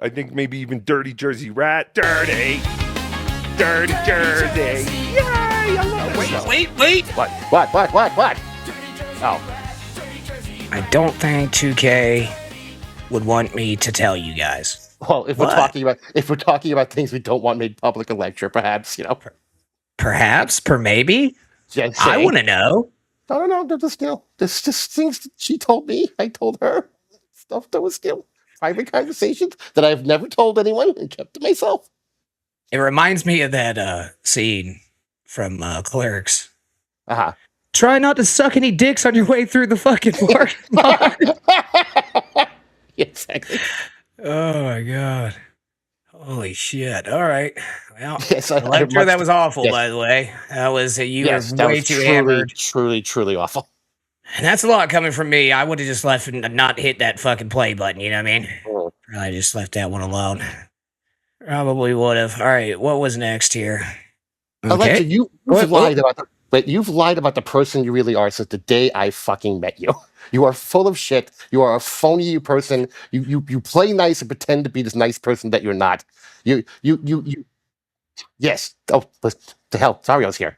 I think maybe even Dirty Jersey Rat. Dirty Jersey. Yay! I love this show. Wait. What? Oh. I don't think 2K would want me to tell you guys. Well, if we're talking about things we don't want made public, Electra, perhaps, Perhaps, maybe. Just I want to know. I don't know. There's just things that she told me. I told her stuff that was still private conversations that I've never told anyone and kept to myself. It reminds me of that scene from Clerks. Uh-huh. Try not to suck any dicks on your way through the fucking parking lot. Exactly. Oh my god. Holy shit. All right. Well, yes, Electra, that was awful, by the way. That was you were way too hammered. Truly awful. And that's a lot coming from me. I would have just left and not hit that fucking play button, you know what I mean? Probably just left that one alone. Probably would have. All right, what was next here? Okay. Electra, you've lied about the person you really are since the day I fucking met you. You are full of shit. You are a phony person. You play nice and pretend to be this nice person that you're not. Yes. Oh, the hell, Dario's here.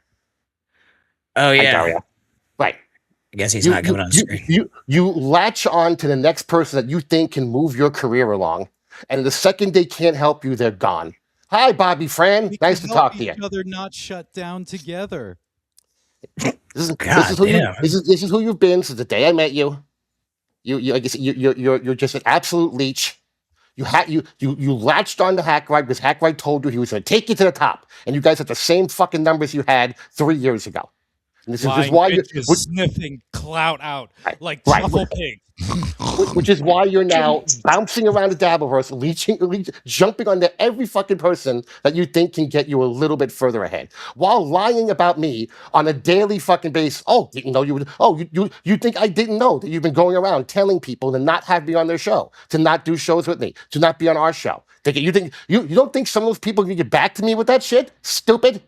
Oh yeah, hi, Dario. Right. I guess he's not coming on screen. You latch on to the next person that you think can move your career along, and the second they can't help you, they're gone. Hi, Bobby Fran. Nice to talk to you. Each other not shut down together. This is who you've been since the day I met you. You're just an absolute leech. You latched on to Hackride because Hackride told you he was going to take you to the top, and you guys had the same fucking numbers you had 3 years ago. And this is why you're sniffing clout out like truffle pig. Which is why you're now bouncing around the Dabbleverse, jumping onto every fucking person that you think can get you a little bit further ahead, while lying about me on a daily fucking basis. Oh, didn't know you would. Oh, you think I didn't know that you've been going around telling people to not have me on their show, to not do shows with me, to not be on our show. You don't think some of those people can get back to me with that shit? Stupid.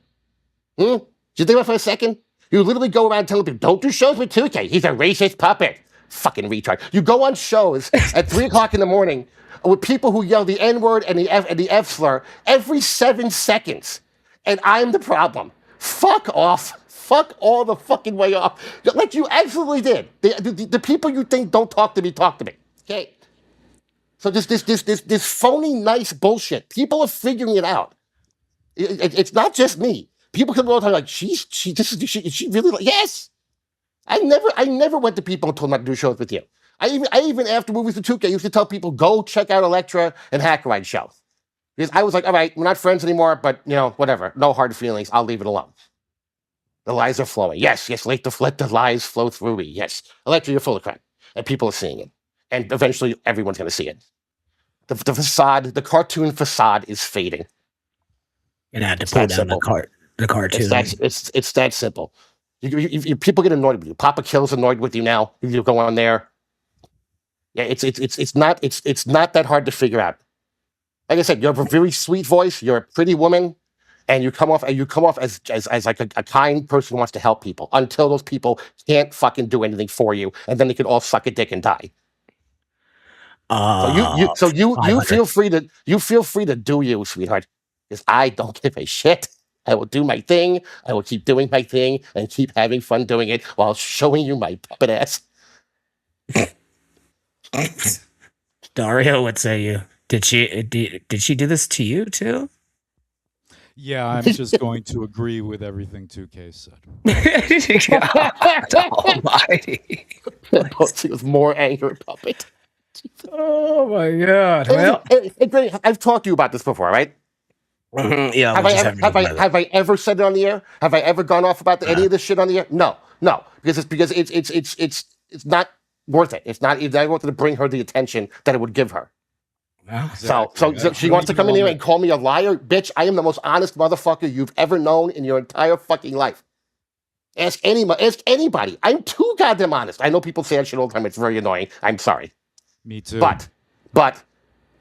Did you think about it for a second? You literally go around telling people, don't do shows with Tookè. He's a racist puppet. Fucking retard. You go on shows at 3 o'clock in the morning with people who yell the N-word and the F slur every 7 seconds. And I'm the problem. Fuck off. Fuck all the fucking way off. Like you absolutely did. The people you think don't talk to me, Okay? So this phony nice bullshit. People are figuring it out. It's not just me. People come all the time like, she really like, yes. I never went to people and told them not to do shows with you. I even after movies with Tookè, used to tell people, go check out Electra and Hackride show. Because I was like, all right, we're not friends anymore, but whatever. No hard feelings. I'll leave it alone. The lies are flowing. Yes, let the lies flow through me. Yes. Electra, you're full of crap. And people are seeing it. And eventually everyone's gonna see it. The facade, the cartoon facade is fading. You're gonna have to pull down the cartoon. It's that simple. People get annoyed with you. Papa Kill's annoyed with you now. You go on there. Yeah, it's not that hard to figure out. Like I said, you have a very sweet voice. You're a pretty woman, and you come off as like a kind person who wants to help people. Until those people can't fucking do anything for you, and then they can all suck a dick and die. So you feel free to do you, sweetheart, because I don't give a shit. I will do my thing. I will keep doing my thing and keep having fun doing it while showing you my puppet ass. Dario, what say you? Did she do this to you too? Yeah, I'm just going to agree with everything 2K said. God almighty. She was more angry puppet. Oh my god. Well, I've talked to you about this before, right? Mm-hmm. Yeah. Have I ever said it on the air? Have I ever gone off about any of this shit on the air? No, because it's not worth it. It's not worth it to bring her the attention that it would give her. Exactly. So she wants to come in here and call me a liar, bitch. I am the most honest motherfucker you've ever known in your entire fucking life. Ask anybody. I'm too goddamn honest. I know people say that shit all the time. It's very annoying. I'm sorry. Me too. But.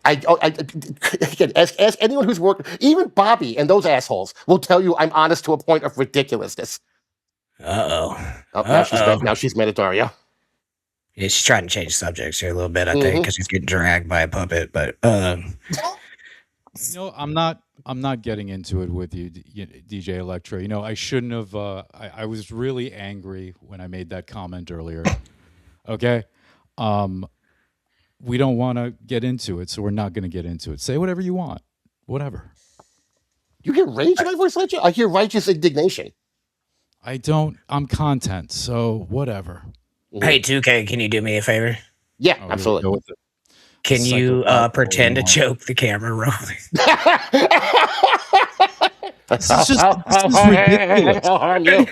Again, ask anyone who's worked, even Bobby and those assholes will tell you I'm honest to a point of ridiculousness. Uh-oh. Now she's mad at Dario. Yeah, she's trying to change subjects here a little bit, I think, Mhm. because she's getting dragged by a puppet. But I'm not getting into it with you, DJ Electra. I shouldn't have. I was really angry when I made that comment earlier. Okay, we don't want to get into it, so we're not going to get into it. Say whatever you want, whatever. You hear rage in my voice, Ledger? I hear righteous indignation. I don't. I'm content, so whatever. hey, 2K, can you do me a favor? Yeah, Oh, here we absolutely. go with it. Can you Psychopathic pretend to one. choke the camera rolling? This is ridiculous. I'll harm you.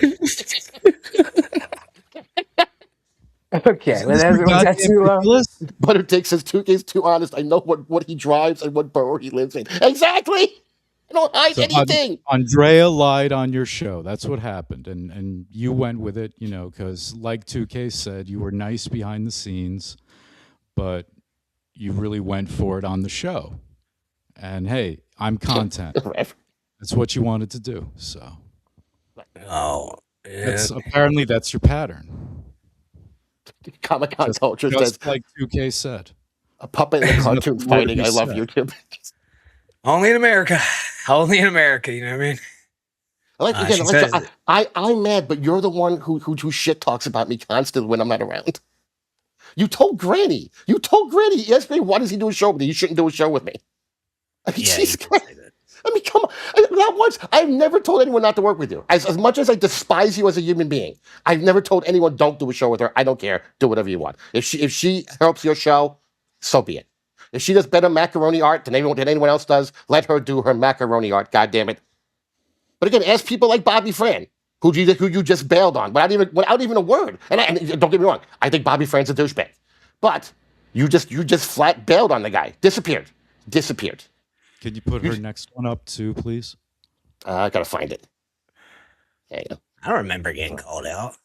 Okay, Isn't this goddamn ridiculous? Butter Dick says 2K's too honest. I know what he drives and what borough he lives in. Exactly. I don't hide So anything. Andrea lied on your show. That's what happened, and you went with it, because like 2K said, you were nice behind the scenes, but you really went for it on the show. And hey, I'm content. That's what you wanted to do. So, Oh, yeah. apparently that's your pattern. Comic-Con culture says, Just like 2K said. a puppet in a cartoon fighting. I love YouTube. Only in America. Only in America, you know what I mean? I'm mad, but you're the one who shit talks about me constantly when I'm not around. You told Granny yesterday, why does he do a show with me? You shouldn't do a show with me. I mean, Yeah, Jesus Christ. I mean, come on. Not once. I've never told anyone not to work with you. As much as I despise you as a human being, I've never told anyone don't do a show with her. I don't care. Do whatever you want. If she helps your show, so be it. If she does better macaroni art than anyone else does, let her do her macaroni art. God damn it. But again, ask people like Bobby Fran, who you just bailed on without even a word. And don't get me wrong, I think Bobby Fran's a douchebag. But you just flat bailed on the guy. Disappeared. Can you put her next one up too, please? I gotta find it. There you go. I don't remember getting called out.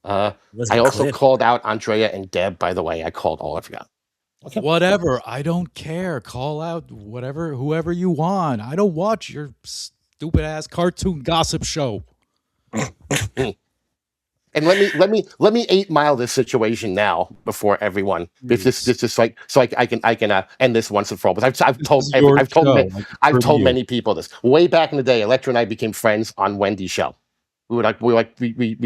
I also called out Andrea and Deb, by the way. I called all. I forgot. Okay. Whatever. I don't care. Call out whoever you want. I don't watch your stupid ass cartoon gossip show. And let me 8 Mile this situation now before everyone. If this is like so I can end this once and for all. But I've told many people this. Way back in the day, Electra and I became friends on Wendy's show. We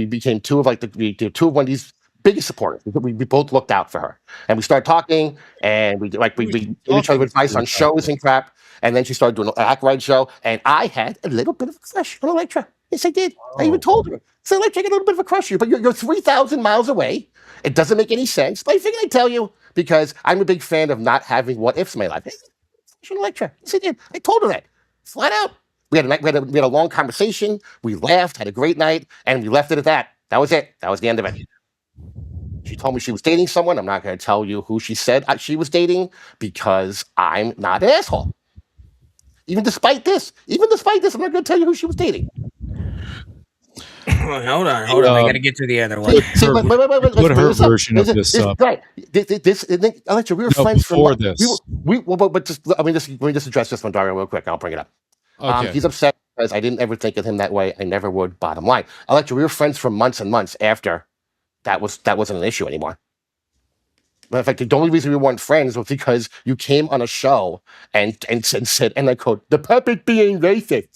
became two of Wendy's biggest supporters. We both looked out for her, and we started talking, and we gave each other advice on shows and crap. And then she started doing an act right show, and I had a little bit of a crush on Electra. Yes, I did. I even told her. So Electra, I get a little bit of a crush here, but you're 3,000 miles away. It doesn't make any sense. But I figured I'd tell you because I'm a big fan of not having what ifs in my life. Hey, Electra. Yes, I did. I told her that flat out. We had a long conversation. We laughed, had a great night, and we left it at that. That was it. That was the end of it. She told me she was dating someone. I'm not going to tell you who she said she was dating because I'm not an asshole. Even despite this, I'm not going to tell you who she was dating. Hold on. I got to get to the other one. Put her version of this up. Right. Electra, we were friends before from this. Let me just address this one, Dario, real quick. I'll bring it up. Okay. He's upset because I didn't ever think of him that way. I never would. Bottom line, Electra, we were friends for months and months after that wasn't an issue anymore. Matter of fact, the only reason we weren't friends was because you came on a show and said, and I quote, "The puppet being racist."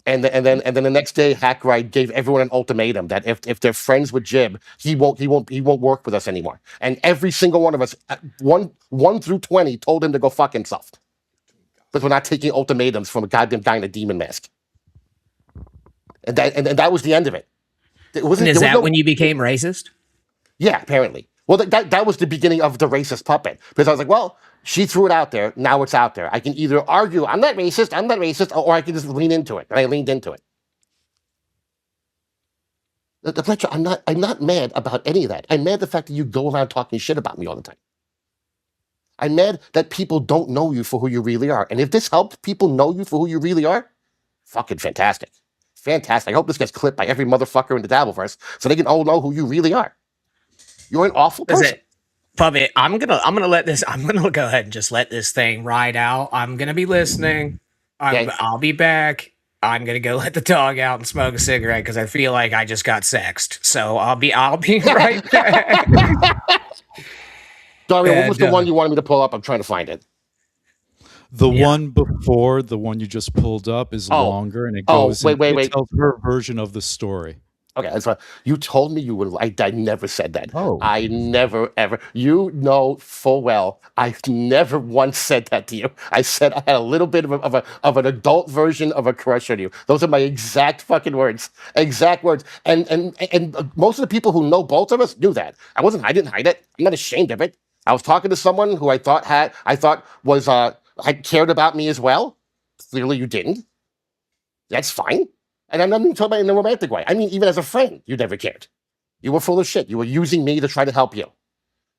And then the next day, Hackride gave everyone an ultimatum that if they're friends with Jib, he won't work with us anymore. And every single one of us, 1 through 20, told him to go fuck himself. Because we're not taking ultimatums from a goddamn guy in a demon mask. And that was the end of it. Is that when you became racist? Yeah, apparently. Well, that was the beginning of the racist puppet. Because I was like, well, she threw it out there. Now it's out there. I can either argue, I'm not racist, or I can just lean into it. And I leaned into it. Fletcher, I'm not mad about any of that. I'm mad at the fact that you go around talking shit about me all the time. I'm mad that people don't know you for who you really are. And if this helps people know you for who you really are, fucking fantastic. Fantastic. I hope this gets clipped by every motherfucker in the Dabbleverse so they can all know who you really are. You're an awful person. Puppet, I'm gonna go ahead and just let this thing ride out. I'm gonna be listening. Okay. I'll be back. I'm gonna go let the dog out and smoke a cigarette because I feel like I just got sexed. So I'll be right back. Dario, what was the And, one you wanted me to pull up? I'm trying to find it. The Yeah. one before the one you just pulled up is longer, and it goes. wait. It tells her version of the story. Okay, that's fine. You told me you would. I never said that. Oh. I never ever. You know full well I never once said that to you. I said I had a little bit of an adult version of a crush on you. Those are my exact fucking words. Exact words. And most of the people who know both of us knew that. I didn't hide it. I'm not ashamed of it. I was talking to someone who I thought was had cared about me as well. Clearly, you didn't. That's fine. And I'm not even talking about in a romantic way. I mean, even as a friend, you never cared. You were full of shit. You were using me to try to help you.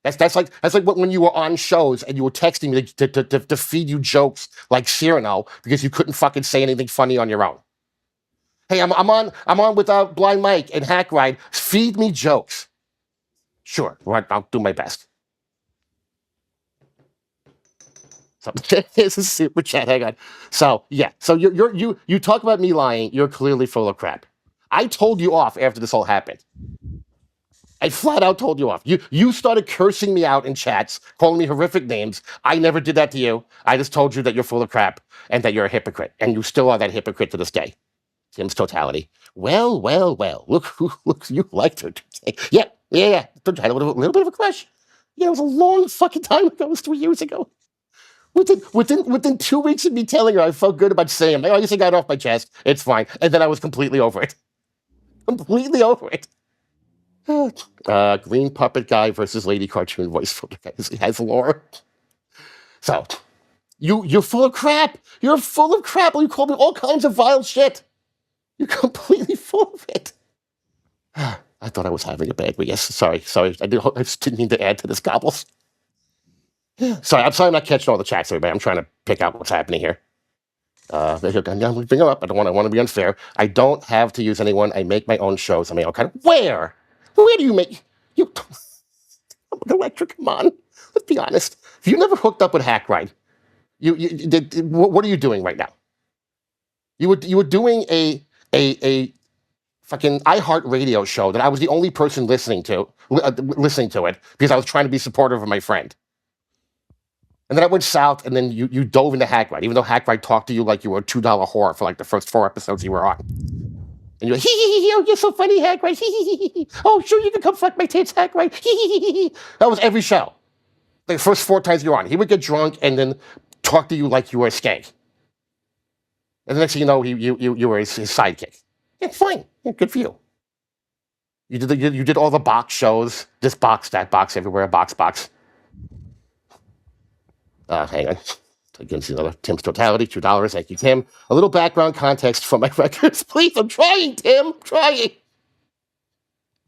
That's like when you were on shows and you were texting me to feed you jokes like Cyrano because you couldn't fucking say anything funny on your own. Hey, I'm on with Blind Mike and Hack Ride. Feed me jokes. Sure, I'll do my best. So here's a super chat. Hang on. So yeah. So you talk about me lying. You're clearly full of crap. I told you off after this all happened. I flat out told you off. You started cursing me out in chats, calling me horrific names. I never did that to you. I just told you that you're full of crap and that you're a hypocrite, and you still are that hypocrite to this day. Tim's totality. Well. Look. You liked her. Yeah. I had a little bit of a crush. Yeah, it was a long fucking time ago. It was 3 years ago. Within 2 weeks of me telling her, I felt good about saying, like, I guess I got it off my chest. It's fine. And then I was completely over it. Completely over it. Green puppet guy versus lady cartoon voice filter guy. He has lore. So, you're full of crap. You're full of crap. You call me all kinds of vile shit. You're completely full of it. I thought I was having a bad week. Yes, sorry. I just didn't mean to add to this gobbles. Sorry, I'm not catching all the chats, everybody. I'm trying to pick out what's happening here. I'm bring them up. I don't want to be unfair. I don't have to use anyone. I make my own shows. I mean, where do you make you? Electra, come on. Let's be honest. If you never hooked up with Hack Ride, what are you doing right now? You were doing a fucking iHeartRadio show that I was the only person listening to it because I was trying to be supportive of my friend. And then I went south, and then you dove into Hack Ride, even though Hack Ride talked to you like you were a $2 whore for like the first 4 episodes you were on. And you're like, oh, you're so funny, Hack Ride. Oh, sure, you can come fuck my tits, Hack Ride. That was every show. The first 4 times you were on. He would get drunk and then talk to you like you were a skank. And the next thing you know, you were his sidekick. Yeah, fine. Yeah, good for you. You did all the box shows. This box, that box, everywhere, box. Hang on. Again, see another Tim's totality, $2. Thank you, Tim. A little background context for my records, please. I'm trying, Tim. I'm trying.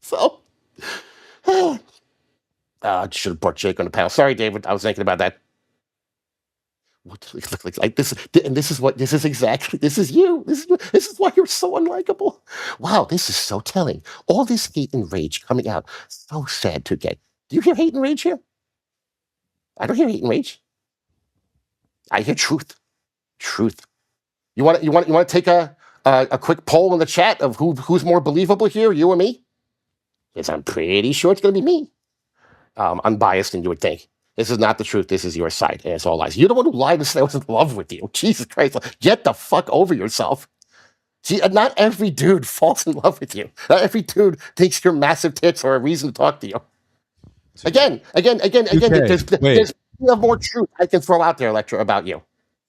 So, I should have brought Jake on the panel. Sorry, David. I was thinking about that. What do we look like this? And this is you. This is why you're so unlikable. Wow, this is so telling. All this hate and rage coming out. So sad, Tookè. Do you hear hate and rage here? I don't hear hate and rage. I hear truth. You want to take a quick poll in the chat of who's more believable here, you or me? Because I'm pretty sure it's going to be me. Unbiased, and you would think. This is not the truth. This is your side, and it's all lies. You're the one who lied and said I was in love with you. Jesus Christ. Get the fuck over yourself. See, not every dude falls in love with you. Not every dude thinks your massive tits are a reason to talk to you. Again. There's more truth I can throw out there, Electra, about you.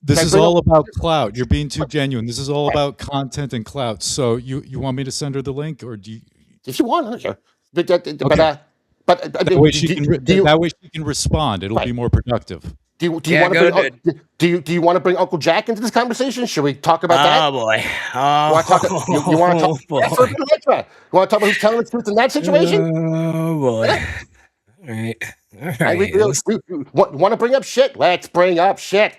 This is all about clout. You're being too genuine. This is all about content and clout. So you want me to send her the link, or do you? If you want, I don't care. That way she can respond. It'll be more productive. Do you want to bring Uncle Jack into this conversation? Should we talk about that? Oh boy. You want to talk? You want to talk about who's telling the truth in that situation? Oh boy. All right. Want to bring up shit? Let's bring up shit.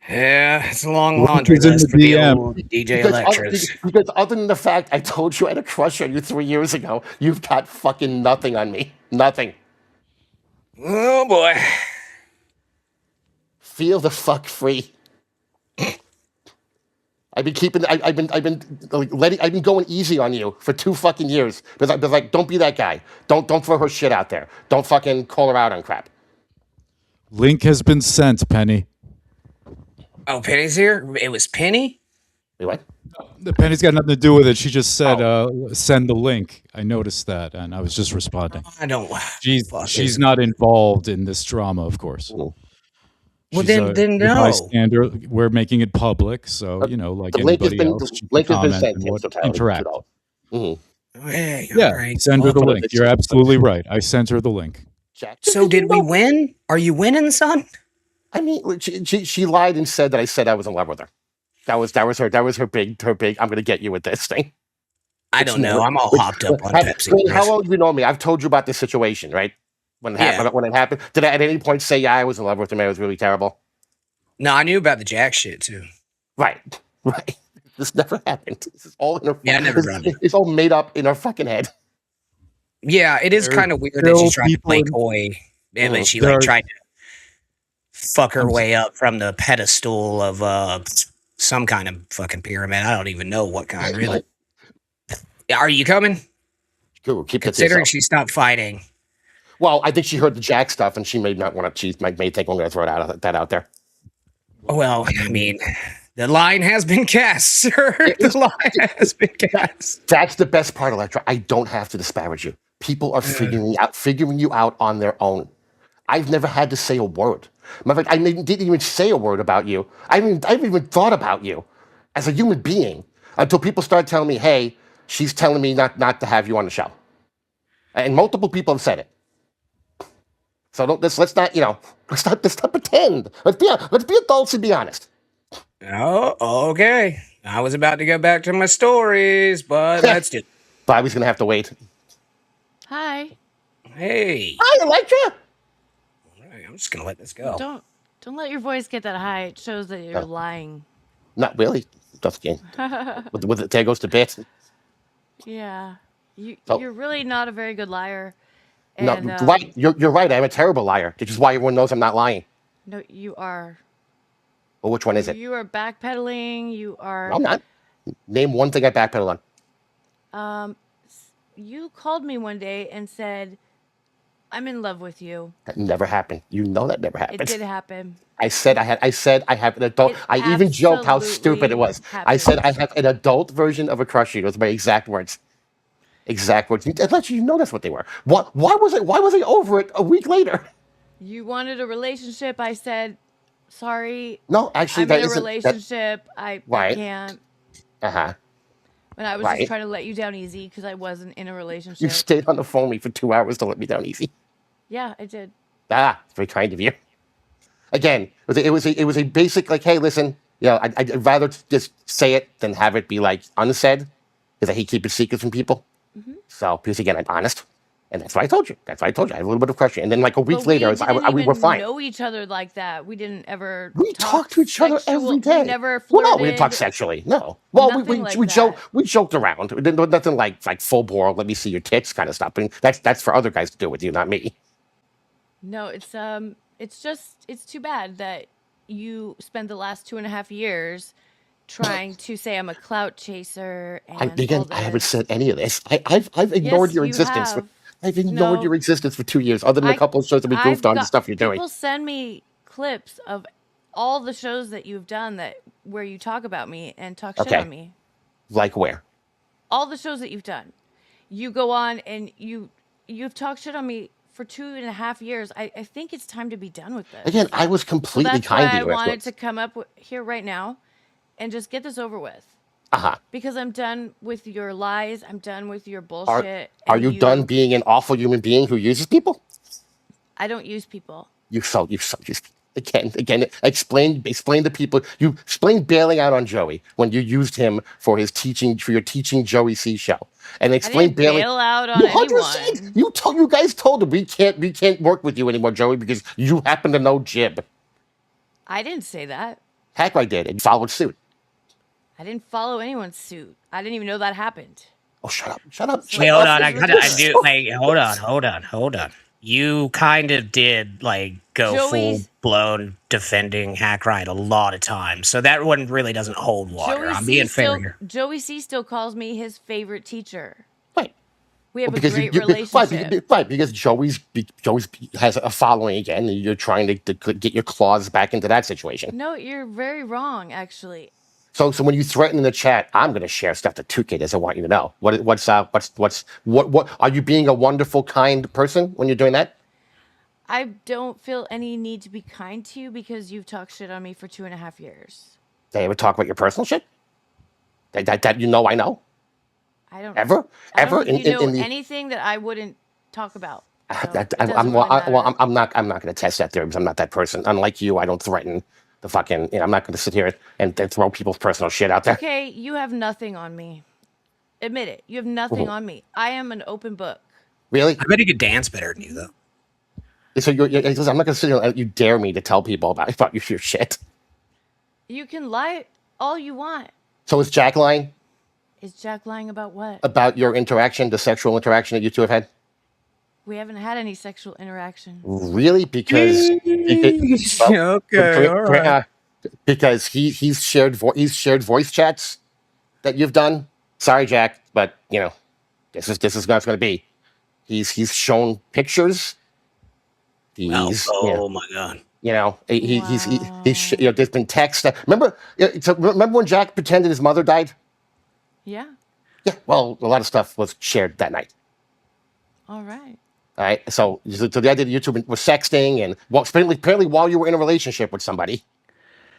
Yeah, it's a long laundry list for the old DJ Electras. Because other than the fact I told you I had a crush on you 3 years ago, you've got fucking nothing on me. Nothing. Oh boy. Feel the fuck free. I've been going easy on you for 2 fucking years. Because I've been like, don't be that guy. Don't throw her shit out there. Don't fucking call her out on crap. Link has been sent, Penny. Oh, Penny's here? It was Penny? Wait, what? The Penny's got nothing to do with it. She just said, send the link. I noticed that, and I was just responding. I don't. She's not involved in this drama, of course. Ooh. Well, She's then a no. bystander. We're making it public, so like The link has anybody been else, she link can has been comment sent. and Tim, what- so tell her interact. $2. Hey, Yeah, all right. send her the Well, link. it's- You're absolutely right. I sent her the link. Jack. So did we win? Are you winning, son? I mean, she lied and said that I said I was in love with her. That was her big. I'm gonna get you with this thing. I don't know. I'm all hopped up on Pepsi. I mean, how long have you known me? I've told you about this situation, right? When it happened, did I at any point say, yeah, I was in love with him? It was really terrible. No, I knew about the Jack shit too. Right. This never happened. This is all in her. Yeah, it never happened. It's all made up in her fucking head. Yeah, it is There kind of weird that still she tried to play people coy, and then she There like are- tried to fuck her way up from the pedestal of some kind of fucking pyramid. I don't even know what kind, really. Are you coming? Cool, keep that to Considering yourself. she stopped fighting. Well, I think she heard the Jack stuff, and she may not want to. She may think I'm going to throw that out there. Well, I mean, the line has been cast, sir. The line has been cast. That's the best part, Electra. I don't have to disparage you. People are figuring you out on their own. I've never had to say a word. Matter of fact, I didn't even say a word about you. I haven't even thought about you as a human being until people started telling me, "Hey, she's telling me not to have you on the show," and multiple people have said it. So let's not pretend. Let's be adults and be honest. Oh, okay. I was about to go back to my stories, but let's do. Bobby's gonna have to wait. Hi. Hey, Hi, Electra. all right, I'm just gonna let this go. Don't let your voice get that high. It shows that you're lying. Not really. Just kidding. With it, there goes the bit. Yeah. Oh. You're really not a very good liar. No, And, right. You're right. I'm a terrible liar, which is why everyone knows I'm not lying. No, you are. Well, which one is it? You are backpedaling. You are. I'm not. Name one thing I backpedal on. You called me one day and said, "I'm in love with you." That never happened. You know that never happened. It did happen. I said I have an adult. It I even joked how stupid it was. absolutely I said I happened. have an adult version of a crush. Those are my exact words. Exact words. You know that's what they were. Why was I over it a week later? You wanted a relationship. I said, "Sorry, No, actually, I'm that in a isn't. relationship. I Right. can't." Uh-huh. And I was Right. just trying to let you down easy because I wasn't in a You relationship. stayed on the phone with me for 2 hours to let me down easy. Yeah, I did. Ah, it's very kind of you. Again, it was a basic like, hey, listen, I'd rather just say it than have it be like unsaid, because I hate keeping secrets from people. Mm-hmm. So, because again, I'm honest, and that's what I told you. I had a little bit of question, and then like a week But later, we didn't we were even fine. know each other like that. We didn't ever. We talked to each other every day. We never flirted. Well, no, we didn't talk sexually. No. Well, Nothing like we that. joked around. We didn't do nothing like full bore. Let me see your tits kind of stuff. And that's for other guys to do with you, not me. No, it's too bad that you spent the last 2.5 years trying to say I'm a clout chaser and all I haven't this. said any of this. I've ignored Yes, your you existence. have. I've ignored No. your existence for 2 years, other than a couple of shows that we goofed on the stuff you're doing. People send me clips of all the shows that you've done where you talk about me and talk shit Okay. on me. Like where? All the shows that you've done, you go on and you've talked shit on me for 2.5 years. I think it's time to be done with this. Again, I was So completely that's kind why to I you. wanted to come up here right now and just get this over with. Uh-huh. Because I'm done with your lies. I'm done with your bullshit. Are and you done being an awful human being who uses people? I don't use people. You just again explain to people. You explain bailing out on Joey when you used him for your teaching Joey C show, and explain I didn't bailing. bail out on You anyone. you guys told him we can't work with you anymore, Joey, because you happen to know Jib. I didn't say that. Heck, I did, and you followed suit. I didn't follow anyone's suit. I didn't even know that happened. Oh, shut up! Wait, hold on. I do. Wait, hold on. you kind of did like go full Joey's blown defending Hackright a lot of times, so that one really doesn't hold water. I'm being fair here. Joey C still calls me his favorite teacher. Right. We have Well, a because great you, relationship. right, because Joey's has a following again, and you're trying to get your claws back into that situation. No, you're very wrong, actually. So when you threaten in the chat, I'm going to share stuff that Tookè doesn't want you to know. What are you being a wonderful, kind person when you're doing that? I don't feel any need to be kind to you because you've talked shit on me for 2.5 years. Did I ever talk about your personal shit? That you know I know? I don't Ever? I Ever? don't think you know anything that I wouldn't talk about. So I'm not going to test that theory because I'm not that person. Unlike you, I don't threaten the fucking. I'm not going to sit here and throw people's personal shit out there. Okay, you have nothing on me. Admit it. You have nothing on me. I am an open book. Really? I bet he could dance better than you, though. So I'm not going to sit here and let you dare me to tell people about your shit. You can lie all you want. So is Jack lying? Is Jack lying about what? About your interaction, the sexual interaction that you two have had? We haven't had any sexual interaction. Really? Because okay, all right. Because he's shared voice chats that you've done. Sorry, Jack, but this is how it's going to be. He's shown pictures. Oh my god. He's there's been text. Remember when Jack pretended his mother died? Yeah. Yeah. Well, a lot of stuff was shared that night. All right. All right. So the idea that you two were sexting and apparently while you were in a relationship with somebody.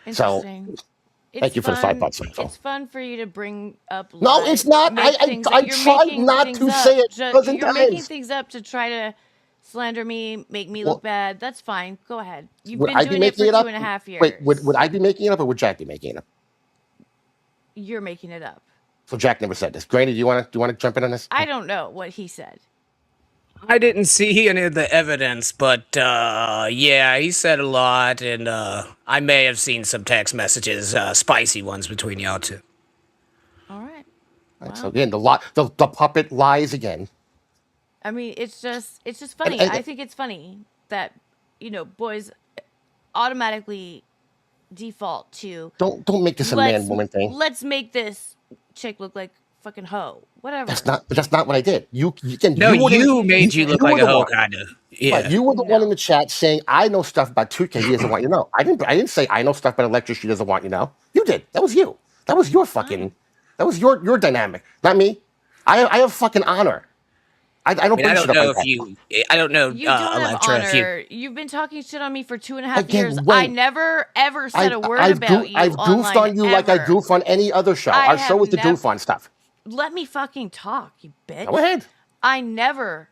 Interesting. Thank you for the $5. It's fun for you to bring up. No, it's not. I tried not to say it. You're making things up to try to slander me, make me look bad. That's fine. Go ahead. You've been doing it for 2.5 years. Wait, would I be making it up or would Jack be making it up? You're making it up. So Jack never said this. Granny, do you want to jump in on this? I don't know what he said. I didn't see any of the evidence, but yeah, he said a lot, and I may have seen some text messages, spicy ones between y'all two. All right. Wow. So again, the puppet lies again. I mean, it's just funny. I think it's funny that boys automatically default to don't make this a man-woman thing. Let's make this chick look like fucking hoe. Whatever. That's not what I did. You made you look like a hoe, kind of. Yeah. But you were the one in the chat saying, "I know stuff about Tookè he doesn't want you to know." I didn't say I know stuff about Electra she doesn't want you to know. You did. That was you. That was your fucking. That was your dynamic, not me. I have fucking honor. I don't know if you. I don't know. You don't have Electra, honor. You've been talking shit on me for 2.5 years. I never ever said a word about you. I've goofed on you like I goof on any other show. Our show is the goof on stuff. Let me fucking talk, you bitch. Go ahead. I never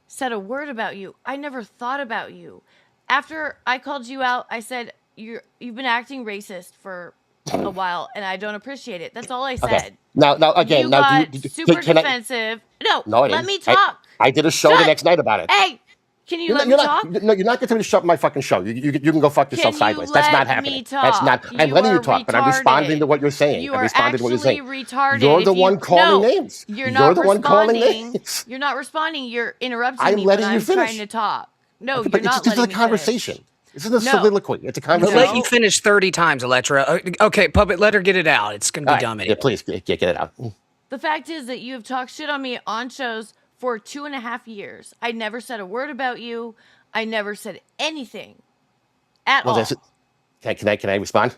said a word about you. I never thought about you. After I called you out, I said you've been acting racist for a while, and I don't appreciate it. That's all I said. Okay. Now again, you got super defensive. No, let me talk. I did a show the next night about it. Hey, can you let me talk? No, you're not going to shut my fucking show. You can go fuck yourself sideways. That's not happening. That's not. I'm letting you talk, but I'm responding to what you're saying. I'm responding to what you're saying. Retarded. You're the one calling names. You're not the one calling names. You're not responding. You're interrupting I'm me letting when you I'm finish. trying to talk. No, but you're not this is a me conversation. Finish. This isn't a soliloquy. It's a conversation. Let you finish 30 times, Electra. Okay, puppet, let her get it out. It's going to be dumb anyway. Yeah, please get it out. The fact is that you have talked shit on me on shows for 2.5 years. I never said a word about you. I never said anything at all. Can I respond?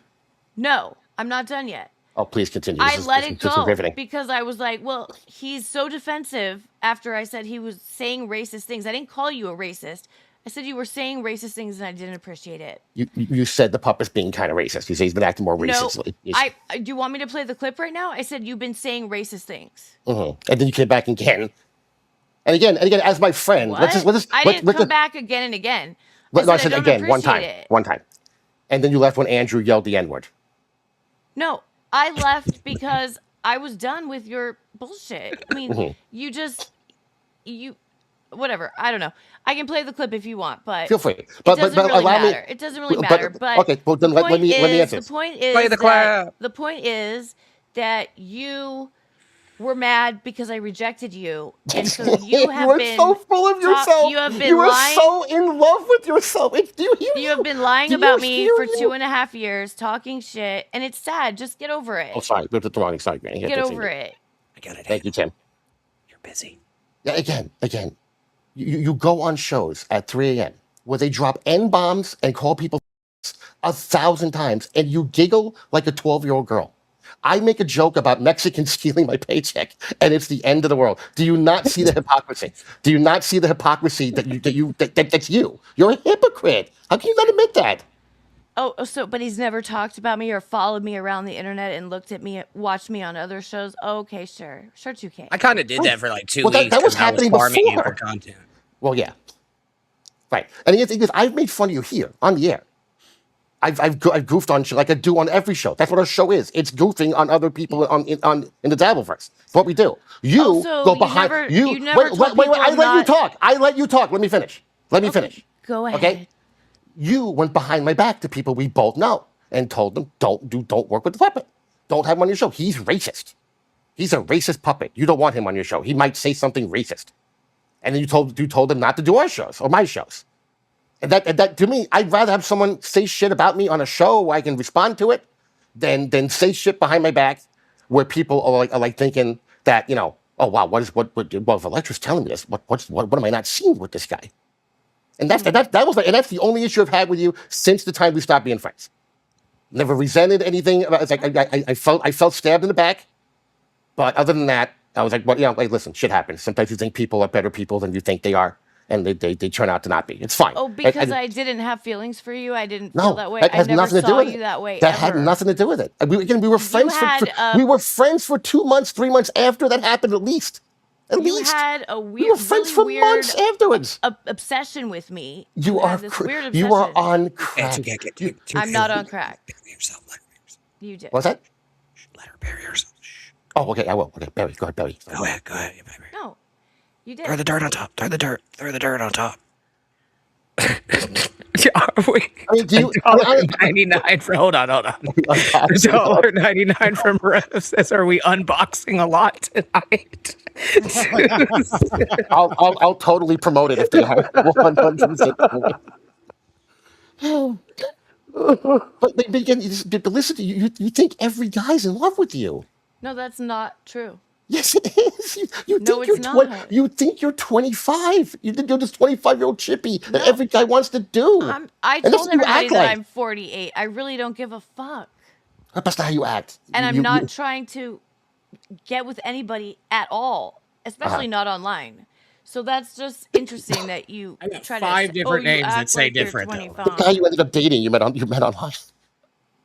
No, I'm not done yet. Oh, please continue. I let it go because I was like, well, he's so defensive after I said he was saying racist things. I didn't call you a racist. I said you were saying racist things and I didn't appreciate it. You said the puppet's being kind of racist. You say he's been acting more racist. No, do you want me to play the clip right now? I said you've been saying racist things. And then you came back again. And again, as my friend. I didn't come back again and again. I said again, one time. And then you left when Andrew yelled the N-word. No, I left because I was done with your bullshit. I mean, whatever. I don't know. I can play the clip if you want, but feel free. But it doesn't really matter. It doesn't really matter. But okay, well then let me answer. The point is play the clip. The point is that you were mad because I rejected you, and so you have were been so full of yourself. you have been You were lying. so in love with yourself. Do you hear You have been lying Do you about me hear for you? 2.5 years, talking shit, and it's sad. Just get over it. Oh, sorry. That's the wrong side, Granny. Get over it. I got it. Thank you, Tim. You're busy. Yeah, again. You go on shows at 3 a.m. where they drop N-bombs and call people 1,000 times, and you giggle like a 12-year-old girl. I make a joke about Mexicans stealing my paycheck, and it's the end of the world. Do you not see the hypocrisy? Do you not see the hypocrisy that's you? You're a hypocrite. How can you not admit that? But he's never talked about me or followed me around the internet and looked at me, watched me on other shows. Okay, sure, 2K. I kind of did that for like 2 Well, weeks. that was 'cause I happening farming you before. for content. Well, yeah. Right. And the thing is, I've made fun of you here on the air. I've goofed on like I do on every show. That's what our show is. It's goofing on other people in the Dabbleverse. It's what we do. You go behind. You never told Wait. I people let you talk. I let you talk. Let me finish. Go ahead. Okay. You went behind my back to people we both know and told them don't work with the puppet. Don't have him on your show. He's racist. He's a racist puppet. You don't want him on your show. He might say something racist. And then you told him not to do our shows or my shows. And that to me, I'd rather have someone say shit about me on a show where I can respond to it than say shit behind my back where people are like thinking that, oh wow, what if Electra's telling me this? What am I not seeing with this guy? And that's the only issue I've had with you since the time we stopped being friends. Never resented anything. It's like I felt stabbed in the back, but other than that, I was like, well, like, listen, shit happens. Sometimes you think people are better people than you think they are, and they turn out to not be. It's fine. Oh, because I didn't have feelings for you, I didn't No, feel that way. that I has never nothing to do saw with you it. that way. That had ever. nothing to do with it. We were friends had, we were friends for 2 months, 3 months after that happened, at least. At You least. had a We weird, were friends really for weird months afterwards. obsession with me. You had are this weird you are obsession. on crack. I'm not on crack. Bury yourself. Let her bury yourself. You did. What's that? Let her bury yourself. Shh. Oh, okay, I will. Okay, Barry, go ahead, Barry. Go ahead. Yeah, bury. No, you did. Throw the dirt on top. Throw the dirt on top. Are we? I mean, do you? $1.99 for hold on. $1.99 from Rev says, "Are we unboxing a lot tonight?" I'll totally promote it if they are 100%. But again, but listen, you think every guy's in love with you. No, that's not true. Yes, it is. You No, think it's not. You think you're 25. You think you're this 25-year-old chippy that No. every guy wants to do. I And that's told what you everybody act that like. I'm 48. I really don't give a fuck. That's not how you act. And I'm You- not trying to get with anybody at all, especially not online. So that's just interesting that you I got try 5 to different you names that act say like you're different, though. 25. The guy you ended up dating, you met online.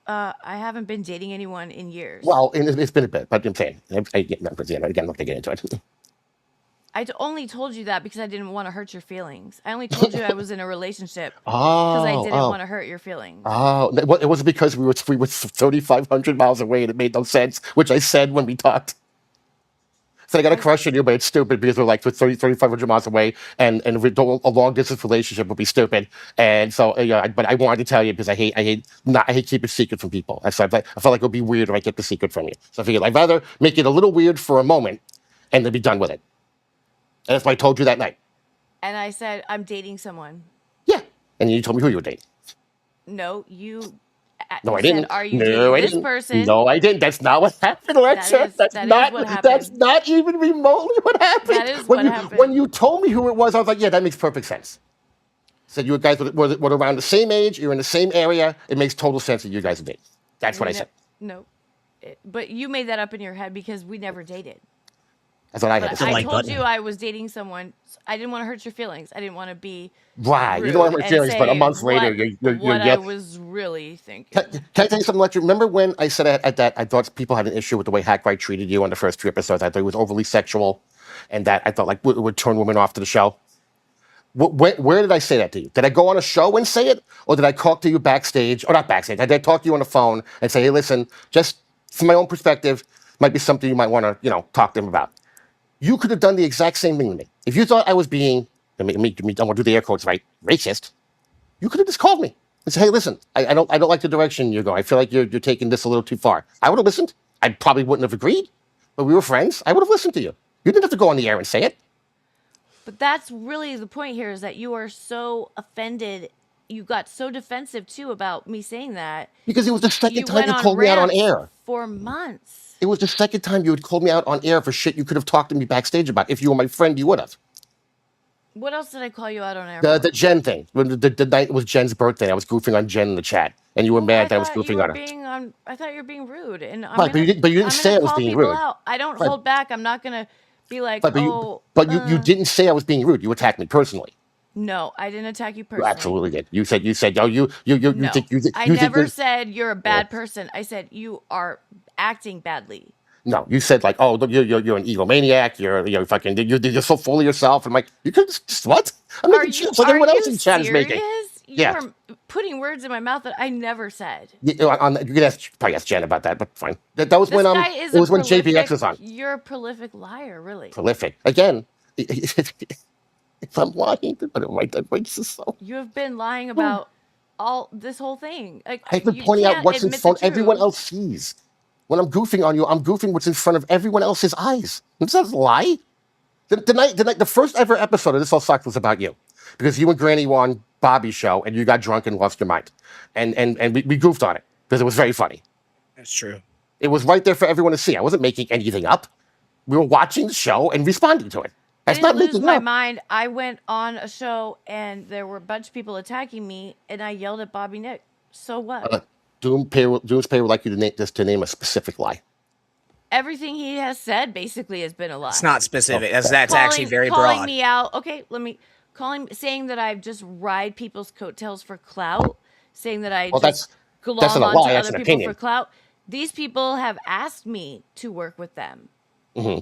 I haven't been dating anyone in years. Well, it's been a bit, but I'm saying, again, I'm not going to get into it. only told you that because I didn't want to hurt your feelings. I only told you I was in a relationship because I didn't want to hurt your feelings. Oh, well, it was because we were 3,500 miles away and it made no sense, which I said when we talked. So I got a crush on you, but it's stupid because we're 3,500 miles away, and a long distance relationship would be stupid. And so, but I wanted to tell you because I hate keeping secret from people. I felt like it would be weird if I kept the secret from you. So I figured I'd rather make it a little weird for a moment, and then be done with it. And that's what I told you that night. And I said, I'm dating someone. Yeah, and you told me who you were dating. No, you. No, you I didn't. Said, Are you No, dating I this didn't. person? No, I didn't. That's not what happened, Alexa. That is what happened. That's not even remotely what happened. That is what happened. When you told me who it was, I was like, yeah, that makes perfect sense. Said you guys were around the same age, you're in the same area. It makes total sense that you guys are dating. That's what I said. No. But you made that up in your head because we never dated. That's what I had But to say. I told you I was dating someone. I didn't want to hurt your feelings. I didn't want to be Right. You rude don't want my and feelings, but a say month later, what I you're was really thinking. Can I tell you something, Electra? Remember when I said that I thought people had an issue with the way Hackright treated you on the first 2 episodes? I thought it was overly sexual, and that I thought it would turn women off to the show. Where did I say that to you? Did I go on a show and say it, or did I talk to you backstage, or not backstage? Did I talk to you on the phone and say, hey, listen, just from my own perspective, might be something you might want to talk to them about. You could have done the exact same thing to me. If you thought I was being, I'm going to do the air quotes right, racist, you could have just called me and said, hey, listen, I don't like the direction you're going. I feel like you're taking this a little too far. I would have listened. I probably wouldn't have agreed, but we were friends. I would have listened to you. You didn't have to go on the air and say it. But that's really the point here, is that you are so offended. You got so defensive too about me saying that. Because it was the second You time went you on called me out on rants air. for months. It was the second time you had called me out on air for shit you could have talked to me backstage about. If you were my friend, you would have. What else did I call you out on air The for? Jen thing. When the night it was Jen's birthday, I was goofing on Jen in the chat, and you were Well, mad that I was goofing on her. I thought you were being rude, and I'm Right, but you didn't I'm say gonna I was call being people rude. out. I don't Right. hold back. I'm not gonna be like, But you didn't say I was being rude. You attacked me personally. No, I didn't attack you You personally. absolutely did. You said, oh, you No, think you I think never there's- said you're a bad person. I said you are acting badly. No, you said like, oh, you're an egomaniac. You're fucking. You're so full of yourself. I'm like, you could just what? I'm Are making you, jokes like are everyone else you in chat is making. serious? You Yeah. are putting words in my mouth that I never said. You can probably ask Jen about that, but fine. That was This when guy is it was a when JPX was on. You're a prolific liar, really. Prolific again. If I'm lying, I don't write that racist. So You have been lying about all this whole thing. Like, I've been you pointing out can't what's in admit the front everyone truth. else sees. When I'm goofing on you, I'm goofing what's in front of everyone else's eyes. It's not a lie. The first ever episode of This All Sucks was about you. Because you and Granny were on Bobby's show and you got drunk and lost your mind. And we goofed on it because it was very funny. That's true. It was right there for everyone to see. I wasn't making anything up. We were watching the show and responding to it. I That's not didn't lose making my up. mind. I went on a show and there were a bunch of people attacking me, and I yelled at Bobby Nick. So what? Doomspay would like you to name a specific lie. Everything he has said basically has been a lie. It's not specific. That's Calling- actually very calling broad. me out. Okay, saying that I just ride people's coattails for clout, saying that I Well, just that's glom not a onto lie, that's other an people opinion. for clout. These people have asked me to work with them. Mm-hmm.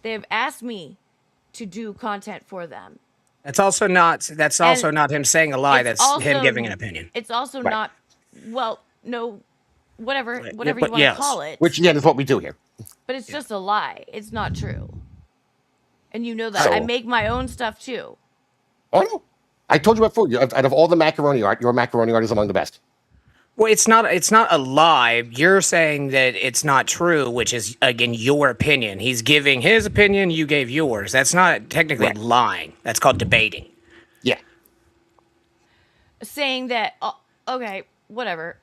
They have asked me to do content for them. That's also not him saying a lie. It's That's him also- giving an opinion. It's also Right. not, well, no, whatever Right. you But want yes. to call it. Which, again, is what we do here. But it's just a lie. It's not true. And you know that. So- I make my own stuff too. Oh, no. I told you before, out of all the macaroni art, your macaroni art is among the best. Well, it's not a lie. You're saying that it's not true, which is, again, your opinion. He's giving his opinion, you gave yours. That's not technically Right. lying. That's called debating. Yeah. Saying that, okay, whatever.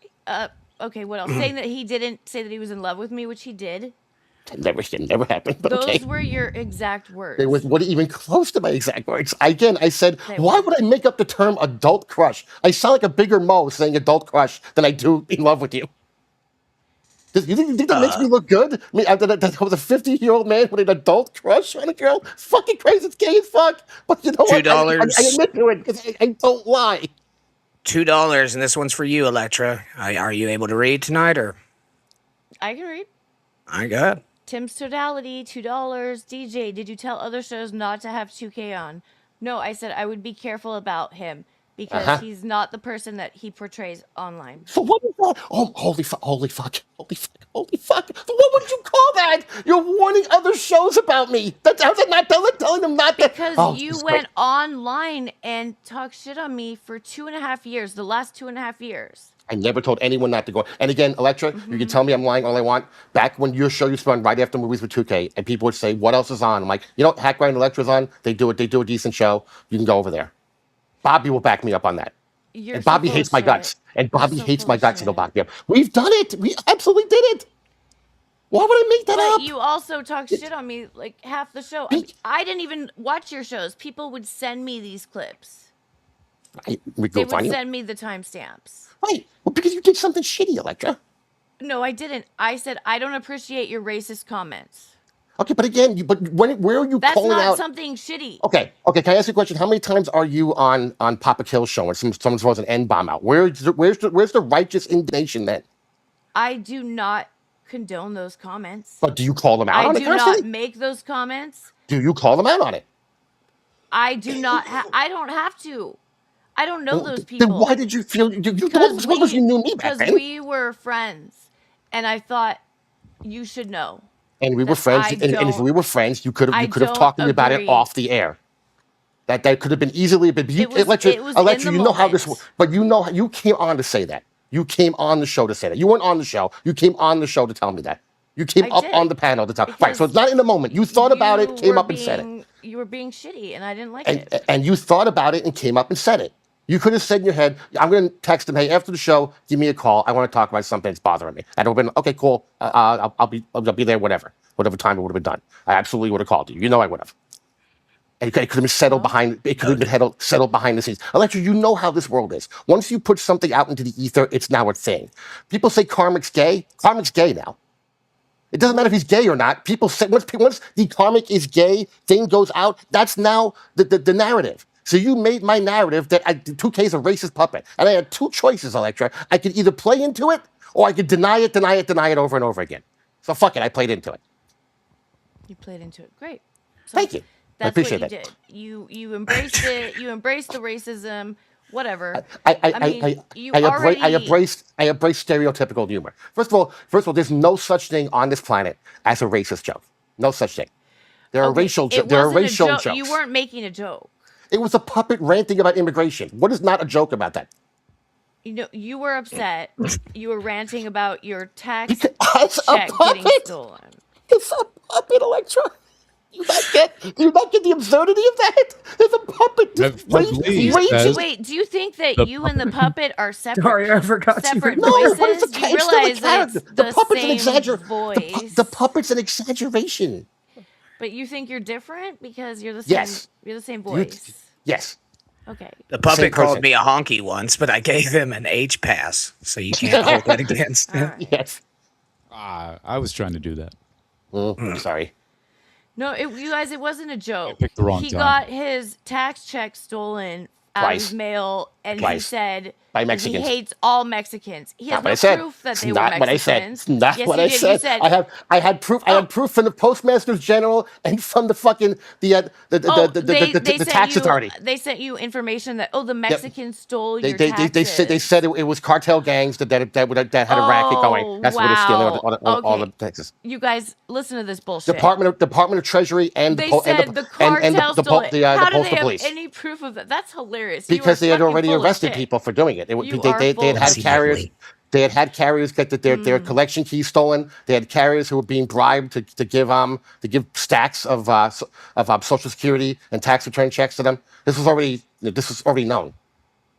Okay, what else? Saying that he didn't say that he was in love with me, which he did. It never happened, but Those okay. were your exact words. It wasn't even close to my exact words. Again, I said, They why were. would I make up the term adult crush? I sound like a bigger Mo saying adult crush than I do in love with you. You think that makes me look good? I mean, that was a 50-year-old man with an adult crush on a girl? It's fucking crazy. It's gay as fuck. But you know what? $2. I admit to it because I don't lie. $2, and this one's for you, Electra. Are you able to read tonight, or? I can read. I got. Tim's Totality, $2. DJ, did you tell other shows not to have 2K on? No, I said I would be careful about him because he's not the person that he portrays online. So what is that? Oh, holy fuck. So what would you call that? You're warning other shows about me. How's it not telling them not to? Because Oh, you Jesus went online and talked shit on me for 2.5 years, the last 2.5 years. I never told anyone not to go. And again, Electra, you can tell me I'm lying all I want. Back when your show used to run right after movies with 2K, and people would say, what else is on? I'm like, you know, Hack Ryan Electra's on. They do a decent show. You can go over there. Bobby will back me up on that. You're And so Bobby full hates of my shit. guts. And You're Bobby so hates full my of guts and he'll shit. back me up. We've done it. We absolutely did it. Why would I make that But up? you also talk shit on me like half the show. I didn't even watch your shows. People would send me these clips. We They go would find you. send me the timestamps. Right. Well, because you did something shitty, Electra. No, I didn't. I said I don't appreciate your racist comments. Okay, but again, where are you That's calling not out? something shitty. Okay. Can I ask you a question? How many times are you on Papa Kill's show when someone throws an N-bomb out? Where's the righteous indignation then? I do not condone those comments. But do you call them out I on it do not constantly? make those comments. Do you call them out on it? I do not. I don't have to. I don't know those Then people. why did you feel you told us because you knew me back Because then? we were friends, and I thought you should know. And we were friends, I and if don't- we were friends, you could I have don't talked to me about it agree. off the air. That could have been easily. But you, It was- Electra, it was in Electra, the you know how this. moment. But you know you came on to say that. You came on the show to say that. You weren't on the show. You came on the show to tell me that. You came I up did, on the panel to talk. Right, so because it's not in the moment. You thought about it, you came were up and said it. being you were being shitty, and I didn't like And, it. and you thought about it and came up and said it. You could have said in your head, I'm going to text him, hey, after the show, give me a call. I want to talk about something that's bothering me. And it would have been, okay, cool. I'll be there, whatever time it would have been done. I absolutely would have called you. You know I would have. And it could have been settled behind. It could have been settled behind the scenes. Electra, you know how this world is. Once you put something out into the ether, it's now a thing. People say Karmic's gay. Karmic's gay now. It doesn't matter if he's gay or not. People say once the Karmic is gay, thing goes out. That's now the narrative. So you made my narrative that 2K is a racist puppet, and I had two choices, Electra. I could either play into it, or I could deny it over and over again. So fuck it, I played into it. You played into it. Great. So Thank you. I that's appreciate what you that. did. You embraced it. You embraced the racism. Whatever. I embrace stereotypical humor. First of all, there's no such thing on this planet as a racist joke. No such thing. There are racial jokes. You weren't making a joke. It was a puppet ranting about immigration. What is not a joke about that? You know, you were upset. You were ranting about your tax It's a check getting puppet. stolen. It's a puppet, Electra. Do you not get the absurdity of that? There's a puppet. Wait, do you think that you and the puppet are separate? Dario, I forgot separate you. voices? No, it's You realize that it's the puppet's same an exaggeration. voice. The puppet's an exaggeration. But you think you're different because you're the same. Yes. You're the same voice. Yes. Okay. The puppet Same called person. me a honky once, but I gave him an H pass, so you can't hold that against All him. right. Yes. I was trying to do that. Sorry. No, you guys, it wasn't a joke. picked the wrong He time. got his tax check stolen out of his Twice. mail, and he Twice. said By that Mexicans. he hates all Mexicans. He has Not what no I said. proof that It's they were not what I said. Mexicans. It's not Yes, what you I did. said. You said I had proof. I had proof from the Postmaster's General and from the fucking the tax authority. They sent you information that the Mexicans stole your They taxes. said it was cartel gangs that had a racket going. That's what they're stealing all the taxes. You guys, listen to this bullshit. Department of Treasury and They the said the cartel stole it. How do they postal have police. any proof of that? That's hilarious. Because they had already arrested people for doing it. They had had carriers. They had carriers get their collection keys stolen. They had carriers who were being bribed to give stacks of Social Security and tax return checks to them. This was already known.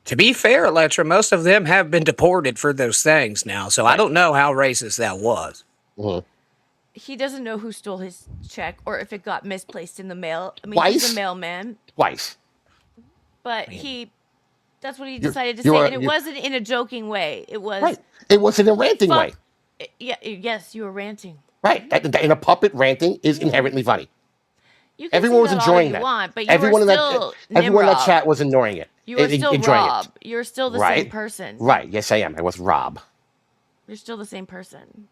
To be fair, Electra, most of them have been deported for those things now, so I don't know how racist that was. Mm-hmm. He doesn't know who stole his check or if it got misplaced in the mail. I mean, Twice? he's a mailman, Twice. but that's what he decided to say, and it wasn't in a joking way. It was Right. It was in a ranting way. Yes, you were ranting. Right. In a puppet, ranting is inherently funny. You can Everyone say was that all enjoying you that. want, but you Everyone were still everyone in that Nimrod. chat was ignoring it. You were still enjoying Rob. it. You're still the Right. same person. Right. Yes, I am. I was Rob. You're still the same person.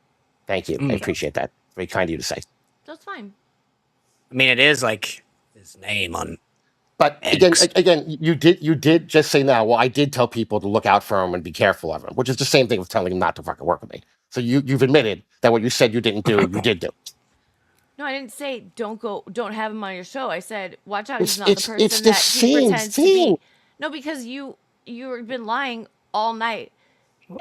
Thank you. I appreciate that. Very kind of you to say. That's fine. I mean, it is like his name on. But again, you did just say now. Well, I did tell people to look out for him and be careful of him, which is the same thing with telling him not to fucking work with me. So you've admitted that what you said you didn't do, you did do. No, I didn't say don't have him on your show. I said watch out. He's not It's the the person that he same pretends to thing. be. No, because you've been lying all night,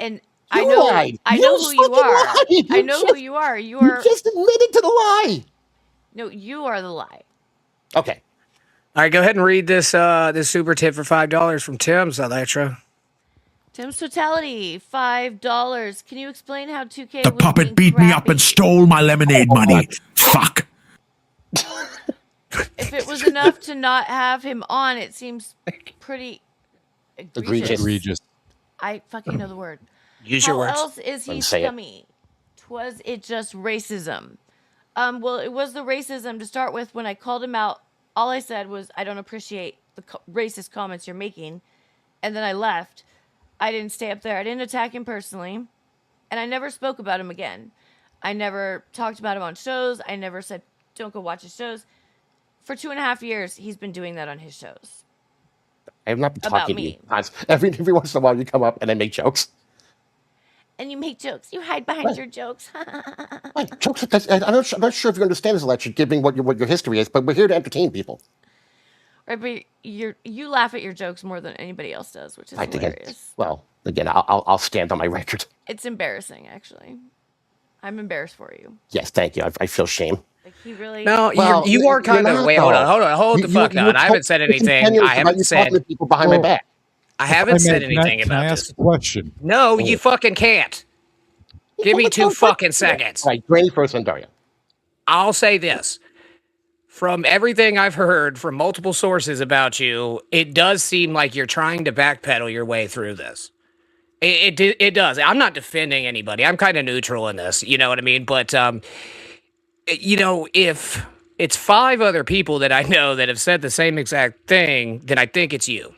and You I know lied. I You know who you fucking are. lied. I You know just- who you are. You You are just admitted to the lie. no, you are the lie. Okay. All right, go ahead and read this super tip for $5 from Tim's, Electra. Tim's totality $5. Can you explain how 2K The was puppet being beat me up and crappy? stole my lemonade money. Fuck. If it was enough to not have him on, it seems pretty egregious. Egregious. I fucking know the word. Use How your words. else is he Say it. scummy? Was it just racism? Well, it was the racism to start with. When I called him out, all I said was, I don't appreciate the racist comments you're making. And then I left. I didn't stay up there. I didn't attack him personally. And I never spoke about him again. I never talked about him on shows. I never said, don't go watch his shows. For 2.5 years, he's been doing that on his shows. I have not been About talking to me. you. Hans. Every once in a while you come up and I make jokes. And you make jokes. You hide behind your jokes. Right. Jokes. I'm not sure if you understand this, Electra, given what your history is, but we're here to entertain people. Right, but you laugh at your jokes more than anybody else does, which is Again, hilarious. well, again, I'll stand on my record. It's embarrassing, actually. I'm embarrassed for you. Yes, thank you. I feel shame. Like he really. No, Well, you are you're kind of. not, Wait, though. hold the fuck on. I haven't said anything. I haven't you talking said. to people behind my Well, back. I haven't said Can I anything about ask this. a question? No, you fucking can't. Give me 2 fucking seconds. All right, Granny first on Dario. I'll say this. From everything I've heard from multiple sources about you, it does seem like you're trying to backpedal your way through this. It does. I'm not defending anybody. I'm kind of neutral in this. You know what I mean? But if it's 5 other people that I know that have said the same exact thing, then I think it's you.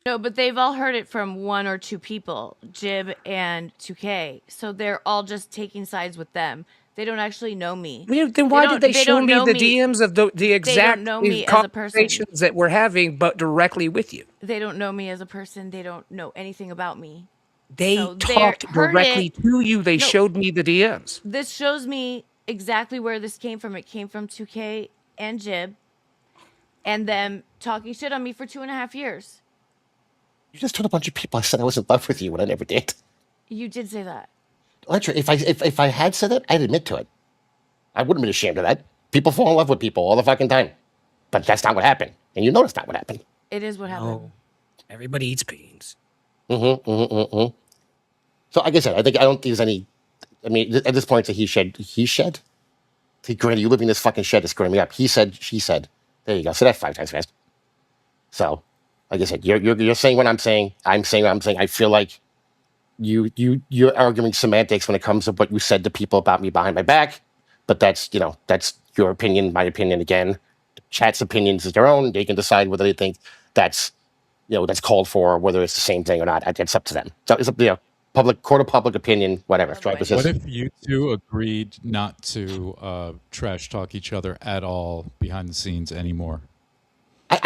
No, but they've all heard it from 1 or 2 people, Jib and Tookè. So they're all just taking sides with them. They don't actually know me. Then why did they show me the DMs of the exact know me as a person. conversations that we're having, but directly with you? They don't know me as a person. They don't know anything about me. They So talked heard directly it. to you. They No. showed me the DMs. This shows me exactly where this came from. It came from Tookè and Jib, and them talking shit on me for 2.5 years. You just told a bunch of people I said I was in love with you when I never did. You did say that. Electra, if I had said it, I'd admit to it. I wouldn't be ashamed of that. People fall in love with people all the fucking time. But that's not what happened. And you know that's not what happened. It is what happened. No, everybody eats beans. So like I said, I don't think there's any, I mean, at this point, it's a he shed? See, Granny, you living in this fucking shed is screwing me up. He said, she said. There you go. Say that 5 times fast. So, like I said, you're saying what I'm saying. I'm saying what I'm saying. I feel like you're arguing semantics when it comes to what you said to people about me behind my back. But that's your opinion, my opinion again. Chat's opinions is their own. They can decide whether they think that's called for, or whether it's the same thing or not. It's up to them. So it's up to court of public opinion, whatever. What What if you two agreed not to trash talk each other at all behind the scenes anymore? but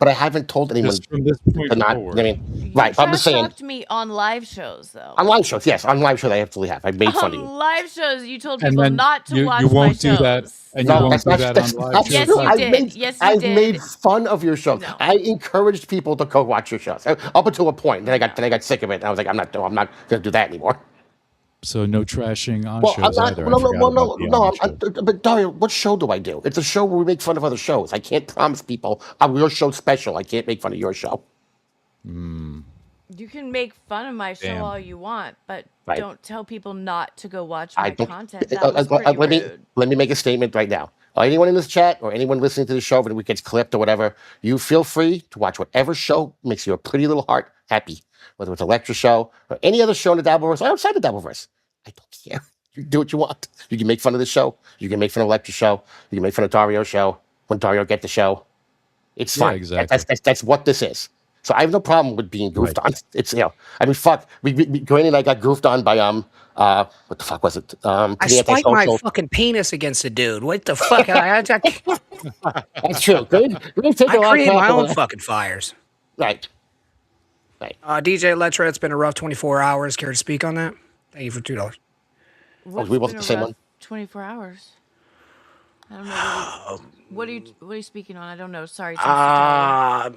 I haven't told anyone Just from this point to not. forward. I mean, right? I'm just saying. Talked to me on live shows though. On live shows, yes. On live shows, I absolutely have. I made fun of you. On live shows, you told And people then not to watch you my won't do shows. that, and No, you won't that's do not- that that's on live not shows. Yes, true. you I've did. made- Yes, you I've did. made fun of your show. No. I encouraged people to go watch your shows up until a point. Then I got sick of it, and I was like, I'm not going to do that anymore. So no trashing on Well, I'm shows not. either. I No, forgot about the on shows. but Dario, what show do I do? It's a show where we make fun of other shows. I can't promise people your show's special. I can't make fun of your show. You can make fun of my show Damn. all you want, but Right. don't tell people not to go watch I my don't. content. That was pretty let rude. me make a statement right now. Anyone in this chat or anyone listening to the show, when it gets clipped or whatever, you feel free to watch whatever show makes your pretty little heart happy. Whether it's Electra show or any other show in the Dabbleverse or outside the Dabbleverse, I don't care. You do what you want. You can make fun of the show. You can make fun of Electra show. You can make fun of Dario's show. When Dario get the show, it's Yeah, fine. exactly. That's what this is. So I have no problem with being goofed on. It's I mean, fuck. Granny and I got goofed on by what the fuck was it? I spiked my fucking penis against a dude. What the fuck? That's true. Granny take a I lot of create my crap own over that. fucking fires. Right. DJ Electra, it's been a rough 24 hours. Care to speak on that? Thank you for $2. What's we both been the a same rough one? 24 hours. I don't know. What are you speaking on? I don't know. Sorry. He He called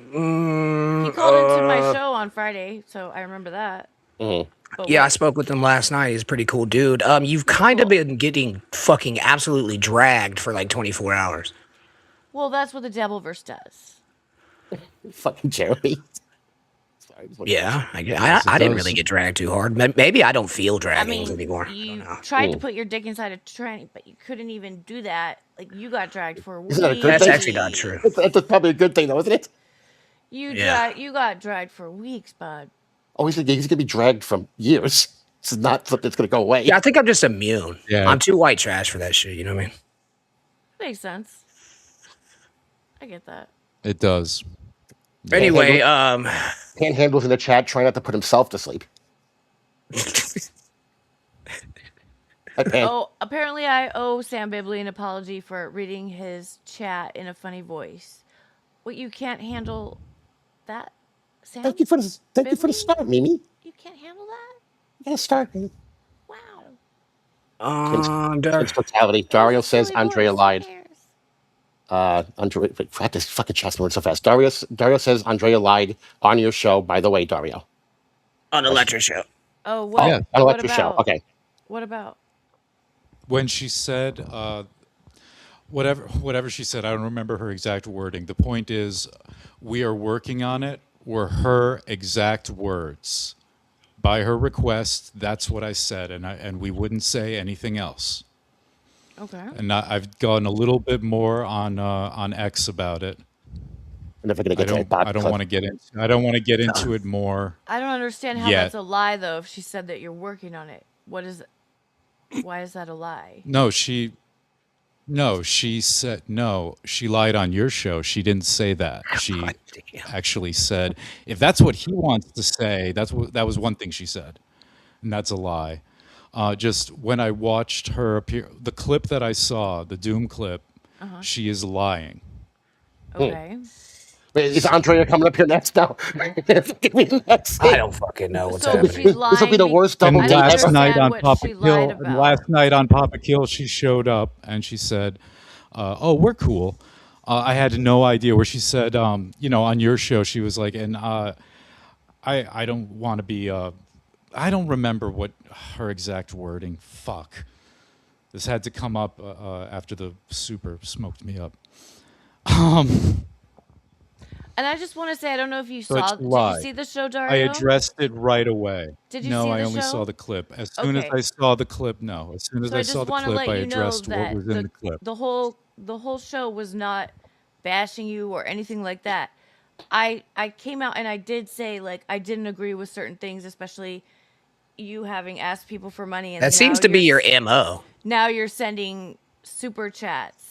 into my show on Friday, so I remember that. Mm-hmm. But Yeah, I what- spoke with him last night. He's a pretty cool dude. You've kind of been getting fucking absolutely dragged for like 24 hours. Well, that's what the Dabbleverse does. Fucking Jeremy. Sorry, Yeah, I Yes, it didn't does. really get dragged too hard. Maybe I don't feel I dragging mean, anymore. I you don't know. tried to put your dick inside a tranny, but you couldn't even do that. Like, you got dragged for weeks. Isn't that a good That's thing? actually not true. That's probably a good thing, though, isn't it? You Yeah. you got dragged for weeks, bud. Oh, he's gonna be dragged from years. It's not something that's gonna go away. Yeah, I think I'm just immune. Yeah. I'm too white trash for that shit. You know what I mean? Makes sense. I get that. It does. Anyway, Panhandles in the chat trying not to put himself to sleep. Hi, Pan. Oh, apparently I owe Sam Bibley an apology for reading his chat in a funny voice. What, you can't handle that, Sam? Thank you for the start, Mimi. You can't handle that? You gotta start. Wow. It's fatality. Dario says Silly Andrea voice, lied. who cares? Andrea, I had this fucking chat moving so fast. Dario says Andrea lied on your show. By the way, Dario. on the Electra show. Oh, Oh, what? Yeah. an What Electra show. about? Okay. What about? When she said whatever she said, I don't remember her exact wording. The point is, we are working on it, were her exact words. By her request, that's what I said, and we wouldn't say anything else. Okay. And I've gone a little bit more on X about it. We're never gonna I get to that don't bot I don't clip. want to get into I don't want to get into it more I don't understand how yet. that's a lie, though. If she said that you're working on it, what is? Why is that a lie? No, she said no. She lied on your show. She didn't say that. She God damn. actually said, if that's what he wants to say, that was one thing she said, and that's a lie. Just when I watched her appear, the clip that I saw, the Doom clip, she is lying. Okay. Wait, is Andrea coming up here next now? Give me the next I thing. don't fucking know what's So happening. she's lying. This will be the worst And double I date don't last ever. night understand on what Papa she Kill, lied and about. last night on Papa Kill, she showed up and she said, "Oh, we're cool." I had no idea where she said, on your show, she was like, and I don't want to be. I don't remember what her exact wording. Fuck. This had to come up after the super smoked me up. And I just want to say, I don't know if you So it's saw. a Did you lie. see the show, I Dario? addressed it right away. Did you No, see I the only show? saw the clip. As soon as Okay. I saw the clip, no. As soon as So I I saw just the want to clip, let I you know addressed what that was in the clip. the whole show was not bashing you or anything like that. I came out and I did say, like, I didn't agree with certain things, especially you having asked people for money, and That seems to be your MO. now you're sending super chats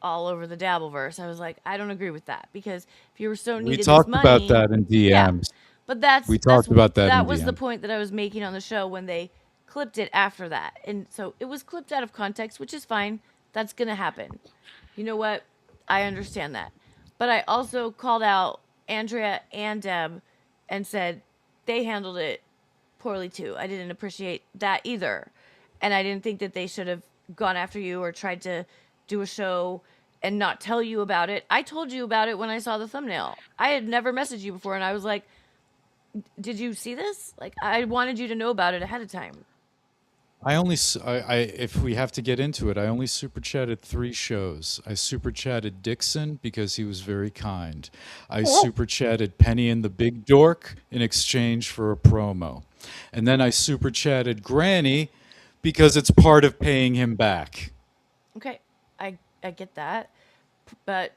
all over the Dabbleverse. I was like, I don't agree with that, because if you were so We needed this talked about money, that in yeah. DMs. But that's We talked about that in that was the DMs. point that I was making on the show when they clipped it after that. And so it was clipped out of context, which is fine. That's going to happen. You know what? I understand that. But I also called out Andrea and Deb and said they handled it poorly too. I didn't appreciate that either. And I didn't think that they should have gone after you or tried to do a show and not tell you about it. I told you about it when I saw the thumbnail. I had never messaged you before, and I was like, did you see this? Like, I wanted you to know about it ahead of time. If we have to get into it, I only super chatted 3 shows. I super chatted Dixon because he was very kind. I super chatted Penny and the Big Dork in exchange for a promo. And then I super chatted Granny because it's part of paying him back. Okay, I get that. But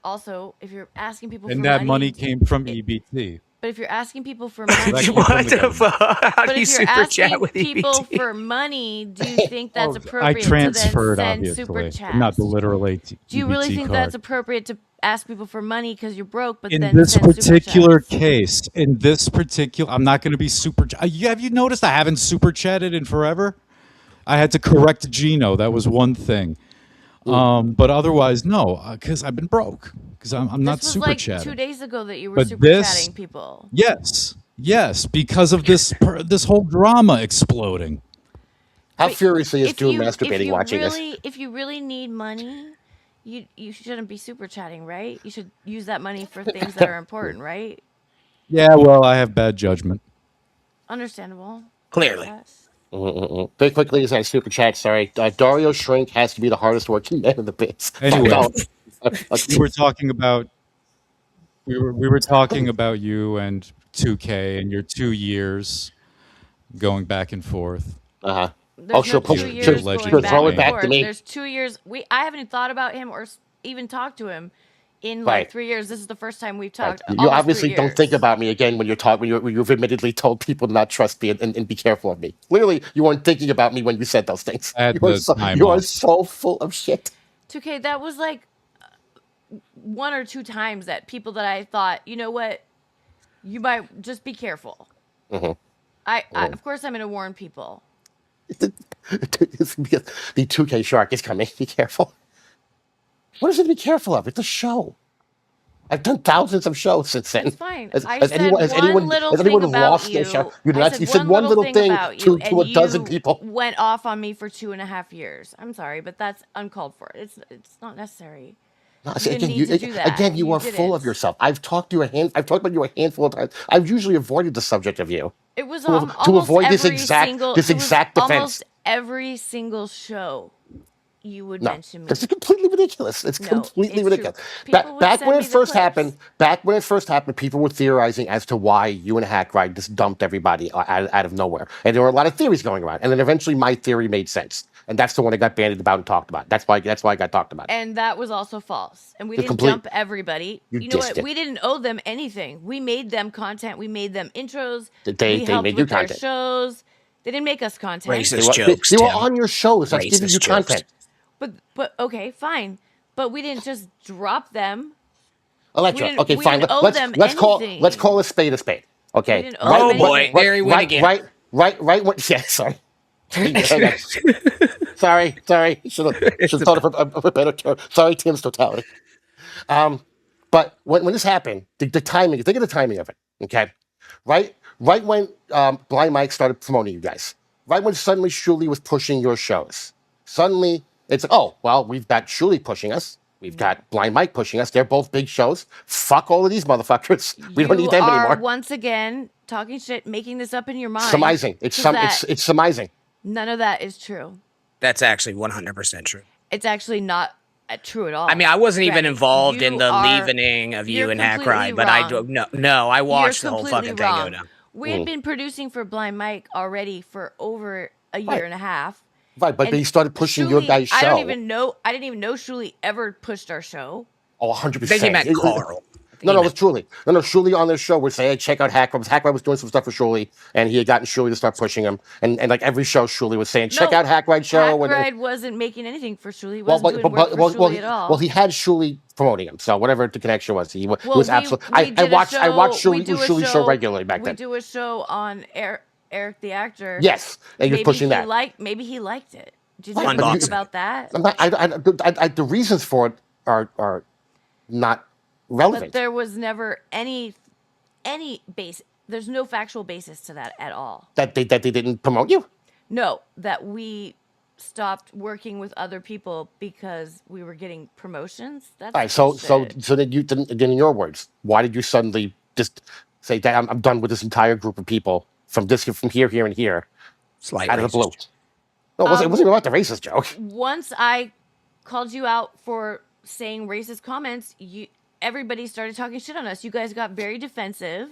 also, if you're asking people And for that money money, came from EBT. but if you're asking people for That money, came from What the the government. fuck? How but do you if you're super chat asking with people EBT? for money, do you think that's I appropriate to transferred, then send super obviously, chats? but not the literal EBT Do you really think card. that's appropriate to ask people for money because you're broke, but In then this send super particular chats? case, I'm not going to be super. Have you noticed I haven't super chatted in forever? I had to correct Gino. That was one thing. But otherwise, no, because I've been broke. Because I'm not This was super like chatting. 2 days ago that you were But super this- chatting people. Yes, because of this whole drama exploding. How But furiously is if Doom you masturbating watching this? if you really need money, you shouldn't be super chatting, right? You should use that money for things that are important, right? Yeah, well, I have bad judgment. Understandable. Clearly. Yes. Very quickly, as I super chat, sorry. Dario Shrink has to be the hardest working man in the biz. Anyway, No. we were talking about we were talking about you and 2K and your 2 years going back and forth. Uh-huh. There's she'll no push- 2 she'll- years she'll going back throw it and back to forth. me. There's 2 years. I haven't even thought about him or even talked to him in Right. like 3 years. This is the first time we've talked. You almost 3 obviously don't think years. about me again when you've admittedly told people to not trust me and be careful of me. Clearly, you weren't thinking about me when you said those things. I had You are the time you are off. so full of shit. 2K, that was like 1 or 2 times that people that I thought, you know what, you might just be careful. I of course I'm going to warn people. It's because the 2K shark is coming. Be careful. What is it to be careful of? It's a show. I've done thousands of shows since then. It's fine. Has I said one little has thing anyone about lost you. their show? You I said one little thing about to you, a and dozen you people. went off on me for 2.5 years. I'm sorry, but that's uncalled for. It's not necessary. No, You see, didn't again, need to do that. again, you are full of didn't. yourself. I've talked about you a handful of times. I've usually avoided the subject of you It was to, almost to avoid this every exact single. this It was exact defense. almost every single show. You would No, mention me. this is completely ridiculous. It's No, completely it's true. ridiculous. People would Back send when me it the first clips. happened, people were theorizing as to why you and Hackride just dumped everybody out of nowhere, and there were a lot of theories going around. And then eventually, my theory made sense, and that's the one that got bandied about and talked about. That's why I got talked about. And that was also false. And we The didn't complete- dump everybody. You You know dissed what? it. We didn't owe them anything. We made them content. We made them intros. They we helped made with you their content. shows. They didn't make us content. Racist They jokes. were Tim. on your shows. That's giving Racist you jokes. content. But okay, fine. But we didn't just drop them. Electra. didn't- Okay, we fine. didn't owe them Let's call anything. a spade a spade. Okay. We didn't owe them Oh, boy. anything. There he went again. Right. When, yeah. Sorry. sorry. Should have thought of a better term. Sorry, Tim's totality. But when this happened, the timing. Think of the timing of it. Okay. Right when Blind Mike started promoting you guys. Right when suddenly Shuli was pushing your shows. Suddenly it's like, oh well, we've got Shuli pushing us. We've got Blind Mike pushing us. They're both big shows. Fuck all of these motherfuckers. We don't need them You are anymore. once again talking shit, making this up in your mind. Surmising. It's surmising. None of that is true. That's actually 100% true. It's actually not true at all. I mean, I wasn't even Greg, involved in you the are- leaving of you you're and completely Hackride, but I wrong. do no. I watched You're the whole completely fucking thing go wrong. down. We had been producing for Blind Mike already for over a year Right. and a half. Right, but And they started pushing your Shuli- guys' show. I didn't even know Shuli ever pushed our show. Oh, 100%. I think he meant Carl. No, it's Shuli. No, Shuli on their show would say, hey, check out Hackride. Hackride was doing some stuff for Shuli, and he had gotten Shuli to start pushing him. And like every show, Shuli was saying, check No, out Hackride's show. Hackride wasn't making anything for Shuli. He wasn't doing work for well, Shuli at all. well, he had Shuli promoting him. So whatever the connection was, he was absolutely. I watched Shuli's show regularly back then. We do a show on Eric the actor. Yes, and he was pushing that. Maybe he liked it. Did you Right, ever but think you- about that? I'm not, the reasons for it are not relevant. But there was never any base. There's no factual basis to that at all. That they didn't promote you. No, that we stopped working with other people because we were getting promotions. That's All right, so bullshit. then in your words, why did you suddenly just say that I'm done with this entire group of people from here, and here, Slight out of the blue? racist. No, it wasn't even about the racist joke. Once I called you out for saying racist comments, everybody started talking shit on us. You guys got very defensive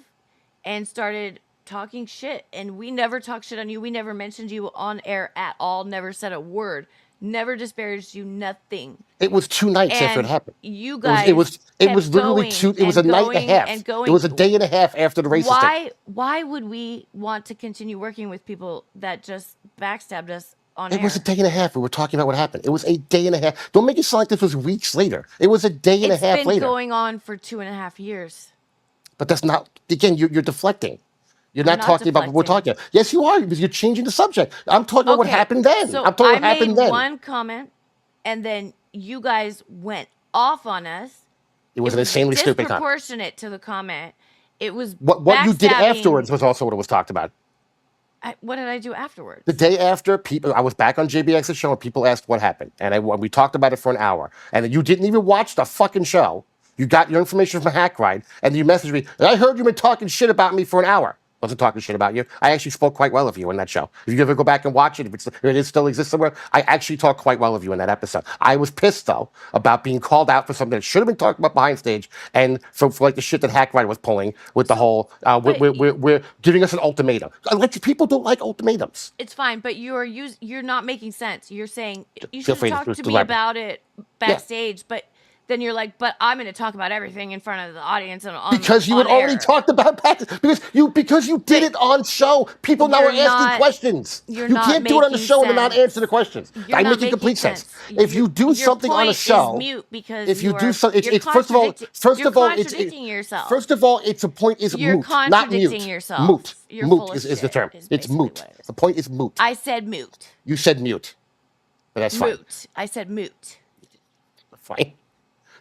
and started talking shit, and we never talked shit on you. We never mentioned you on air at all. Never said a word. Never disparaged you. Nothing. It was 2 nights after it And happened. you guys, It was kept literally going 2. It was a and night going and a half. and going. It was a day and a half after the racist thing. Why would we want to continue working with people that just backstabbed us on It air? was a day and a half. We were talking about what happened. It was a day and a half. Don't make it sound like this was weeks later. It was a day and a half It's been later. going on for 2.5 years. But that's not. Again, you're deflecting. You're I'm not talking about what we're talking about. Yes, you are, because you're changing the subject. I'm talking about what Okay, happened then. So I'm talking I what happened made then. one comment, and then you guys went off on us. It was an insanely stupid comment. disproportionate to the comment. It was What you did backstabbing. afterwards was also what it was talked about. What did I do afterwards? The day after, I was back on JBX's show, and people asked what happened, and we talked about it for an hour. And then you didn't even watch the fucking show. You got your information from Hackride, and then you messaged me. I heard you've been talking shit about me for an hour. Wasn't talking shit about you. I actually spoke quite well of you in that show. If you ever go back and watch it, if it still exists somewhere, I actually talked quite well of you in that episode. I was pissed though about being called out for something that should have been talked about behind stage, and for like the shit that Hackride was pulling with the whole we're giving us an ultimatum. Like, people don't like ultimatums. It's fine, but you're not making sense. You're saying you Feel should free to talk to me elaborate. about it backstage, but then you're like, but I'm going to talk about everything in front of the audience and on Because you had on already air. talked about practice. Because you did it on show. People now are You're asking not- questions. you're You not can't do it on the making show and not sense. answer the questions. You're I'm not making complete sense. sense. If you do Your something on a point show, is mute because if you you do are- something, you're it's first of all, you're it's contradicting yourself. First of all, it's a point is You're moot, not contradicting mute. yourself. Moot. You're full Moot of is the shit, term. is It's basically moot. what it is. The point is moot. I said mute. You said mute, but that's fine. Moot. I said moot. Fine.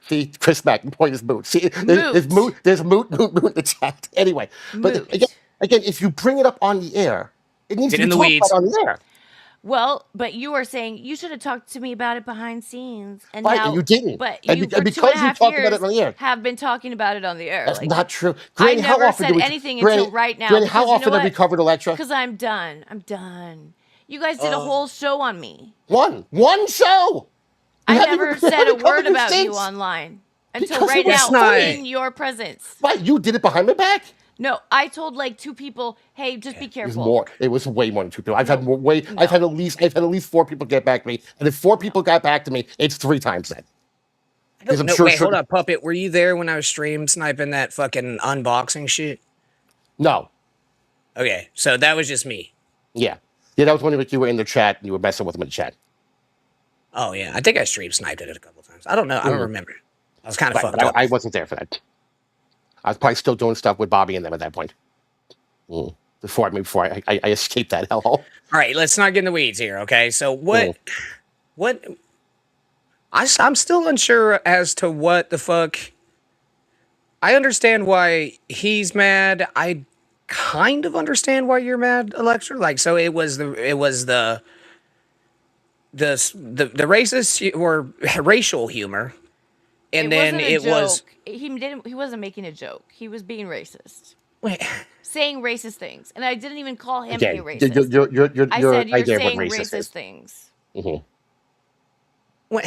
See, Chris Mack, the point is moot. See, there's moot in the chat. Anyway, but Moot. again, if you bring it up on the air, it needs Get to in be the talked weeds. about on the air. Well, but you are saying you should have talked to me about it behind scenes, and Right, now and you didn't. But And you be- for and 2.5 because you talked about years it on the air. have been talking about it on the air. That's Like, not true. I Granny, how never often said do we, anything Granny, until right now. Granny, how because you know often have we what? covered Electra? Because I'm done. I'm done. You guys did a whole show on me. One show. You I haven't never even- said a haven't covered word it about you since. online until Because it right was now funny. in your presence. Right, you did it behind my back. No, I told like 2 people, "Hey, just be It was careful." more. It was way more than 2 people. I've had more. No. I've had at least 4 people get back to me, and if 4 people got back to me, it's 3 times that. Because I'm No, sure. wait, hold up, Puppet. Were you there when I was stream sniping that fucking unboxing shit? No. Okay, so that was just me. Yeah. That was when you were in the chat and you were messing with them in the chat. Oh yeah, I think I stream sniped it a couple times. I don't know. I don't remember. I was kind of Right, fucked but up. I wasn't there for that. I was probably still doing stuff with Bobby and them at that point. Before I escaped that hellhole. All right, let's not get in the weeds here, okay? So what? I'm still unsure as to what the fuck. I understand why he's mad. I kind of understand why you're mad, Electra. Like, so it was the racist or racial humor, and then wasn't a it was. joke. He wasn't making a joke. He was being racist. Wait. Saying racist things, and I didn't even call him Again, a racist. your I said you're idea of what saying racist racist is. things. Wait.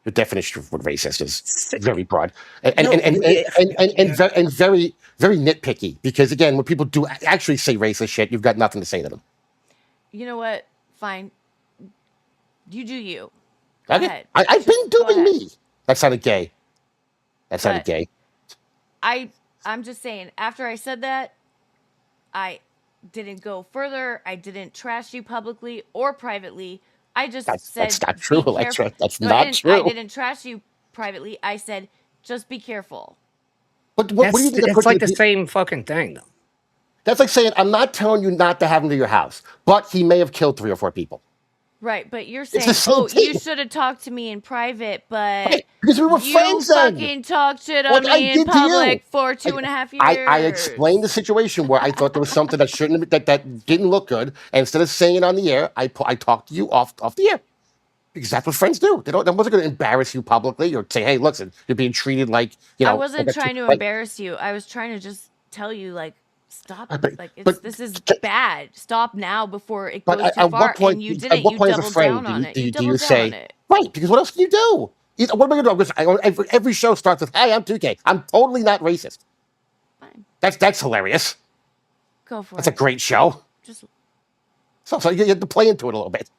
The definition of what racist is very broad and very very nitpicky. Because again, when people do actually say racist shit, you've got nothing to say to them. You know what? Fine. You do you. I've been Go doing ahead. me. That sounded gay. That sounded But- gay. I'm just saying, after I said that, I didn't go further. I didn't trash you publicly or privately. I just said, that's not true, be Electra. careful. That's No, not I true. didn't trash you privately. I said, just be careful. What do you think? that It's puts like you the to- same fucking thing, though. That's like saying, I'm not telling you not to have him to your house, but he may have killed 3 or 4 people. Right, but you're the saying, same oh, thing. you should have talked to me in private, but Right, because we were you friends then. fucking talked shit on What I me in did to you. public for 2.5 years. I explained the situation where I thought there was something that shouldn't have, that didn't look good, and instead of saying it on the air, I talked to you off the air. Because that's what friends do. I wasn't going to embarrass you publicly or say, "Hey, listen, you're being treated like you know." I wasn't like trying to like- embarrass you. I was trying to just tell you, like, stop. But- Like, but- this is bad. Stop now before it But goes too at far. what point? And you At didn't. what You point as a doubled friend down on do it. you, You do you doubled say down on it. right? Because what else can you do? What am I going to do? Every show starts with, "Hey, I'm Tookè. I'm totally not racist." Fine, That's hilarious. go for That's a it. great show. Just So you have to play into it a little bit.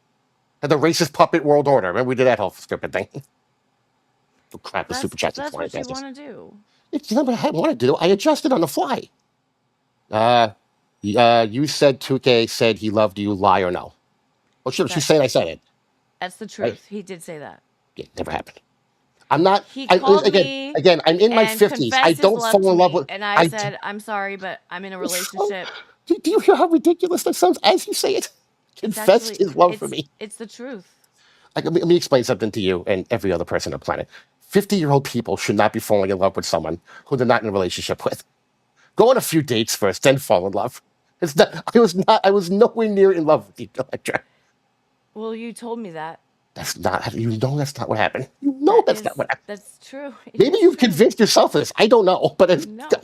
And the racist puppet world order. Remember we did that whole stupid thing. Oh, crap, the super chats. that's what you want to do. It's not what I want to do. I adjusted on the fly. You said Tookè said he loved you. Lie or no? Well, she's saying I said it. That's the truth. He did say that. Yeah, never happened. I'm not. He called me Again, I'm in my and 50s. I confessed his don't love fall to in love me, with. And I said, I'm sorry, but I'm in a relationship. Do you hear how ridiculous that sounds as you say it? Confessed his love for me. It's the truth. Let me explain something to you and every other person on the planet. 50-year-old people should not be falling in love with someone who they're not in a relationship with. Go on a few dates first, then fall in love. I was nowhere near in love with you, Electra. Well, you told me that. That's not what happened. You know that's not what happened. That's true. Maybe you've convinced yourself of this. I don't know, but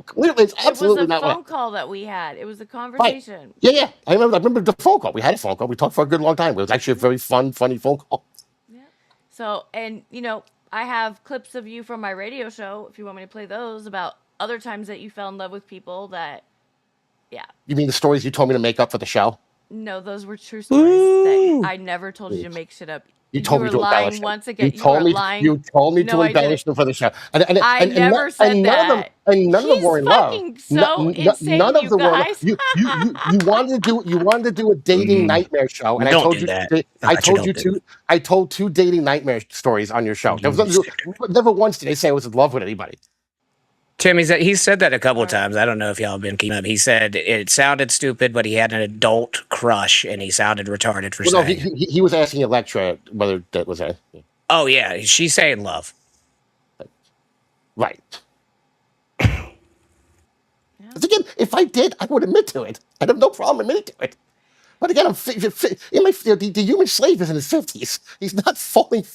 clearly it's absolutely It was not a what phone happened. call that we had. It was a Right. conversation. Yeah. I remember the phone call. We had a phone call. We talked for a good long time. It was actually a very fun, funny phone call. Yeah. So, and I have clips of you from my radio show, if you want me to play those, about other times that you fell in love with people that, yeah. You mean the stories you told me to make up for the show? No, those were true stories that I never told you to make shit up. You told me were to lying embellish them. once again. You told me. lying. You told me No, to I embellish them didn't. for the show. I never said none that. Of them, and none of them He's were in love. fucking so insane, none of you them were. guys. You wanted to do a dating nightmare show, and I Don't told do you. that. I told 2 dating nightmare stories on your show. Never once did they say I was in love with anybody. Tim, he said that a couple of times. I don't know if y'all have been keeping up. He said it sounded stupid, but he had an adult crush, and he sounded retarded for Well, no, saying it. he was asking Electra whether that was a Oh, yeah, she's saying love. right. Because again, if I did, I would admit to it. I'd have no problem admitting to it. But again, the human slave is in his 50s. He's not falling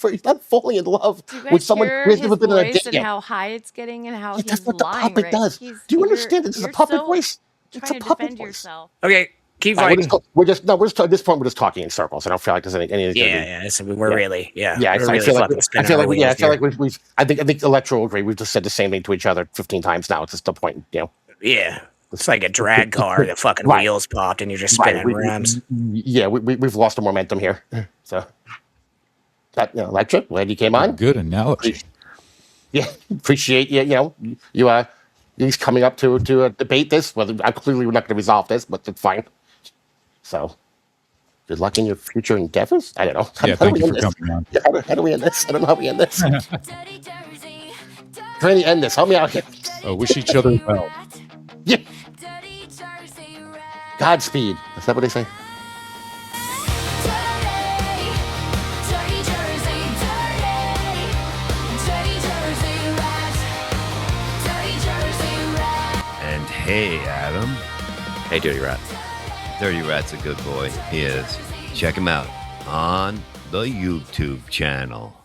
in love Do you guys with someone hear who has his never been on a voice date and yet. how high it's getting and how That's he's what the lying, puppet Rick? does. He's- Do you you're- understand that this is a you're puppet so voice? It's Trying a to puppet defend voice. yourself. Okay, keep All right, fighting. at this point we're just talking in circles. I don't feel like there's anything. Yeah. So we're really, Yeah, we're I really feel like fucking spinning our wheels I feel here. like we've. I think Electra will agree. We've just said the same thing to each other 15 times now. It's just the point, Yeah, it's like a drag car. The fucking Right. wheels popped, and you're just Right, spinning rims. we've lost the momentum here. So, but Electra, glad you came on. Good analogy. Yeah, appreciate you. He's coming up to debate this. Well, clearly we're not going to resolve this, but it's fine. So, good luck in your future endeavors. I don't know. Yeah, thank you for coming on. Yeah, how do we end this? I don't know how we end this. Trying to end this. Help me out here. Wish each other well. Yeah. Godspeed. Is that what they say? And hey, Adam. Hey, Dirty Rat. Dirty Rat's a good boy. He is. Check him out on the YouTube channel.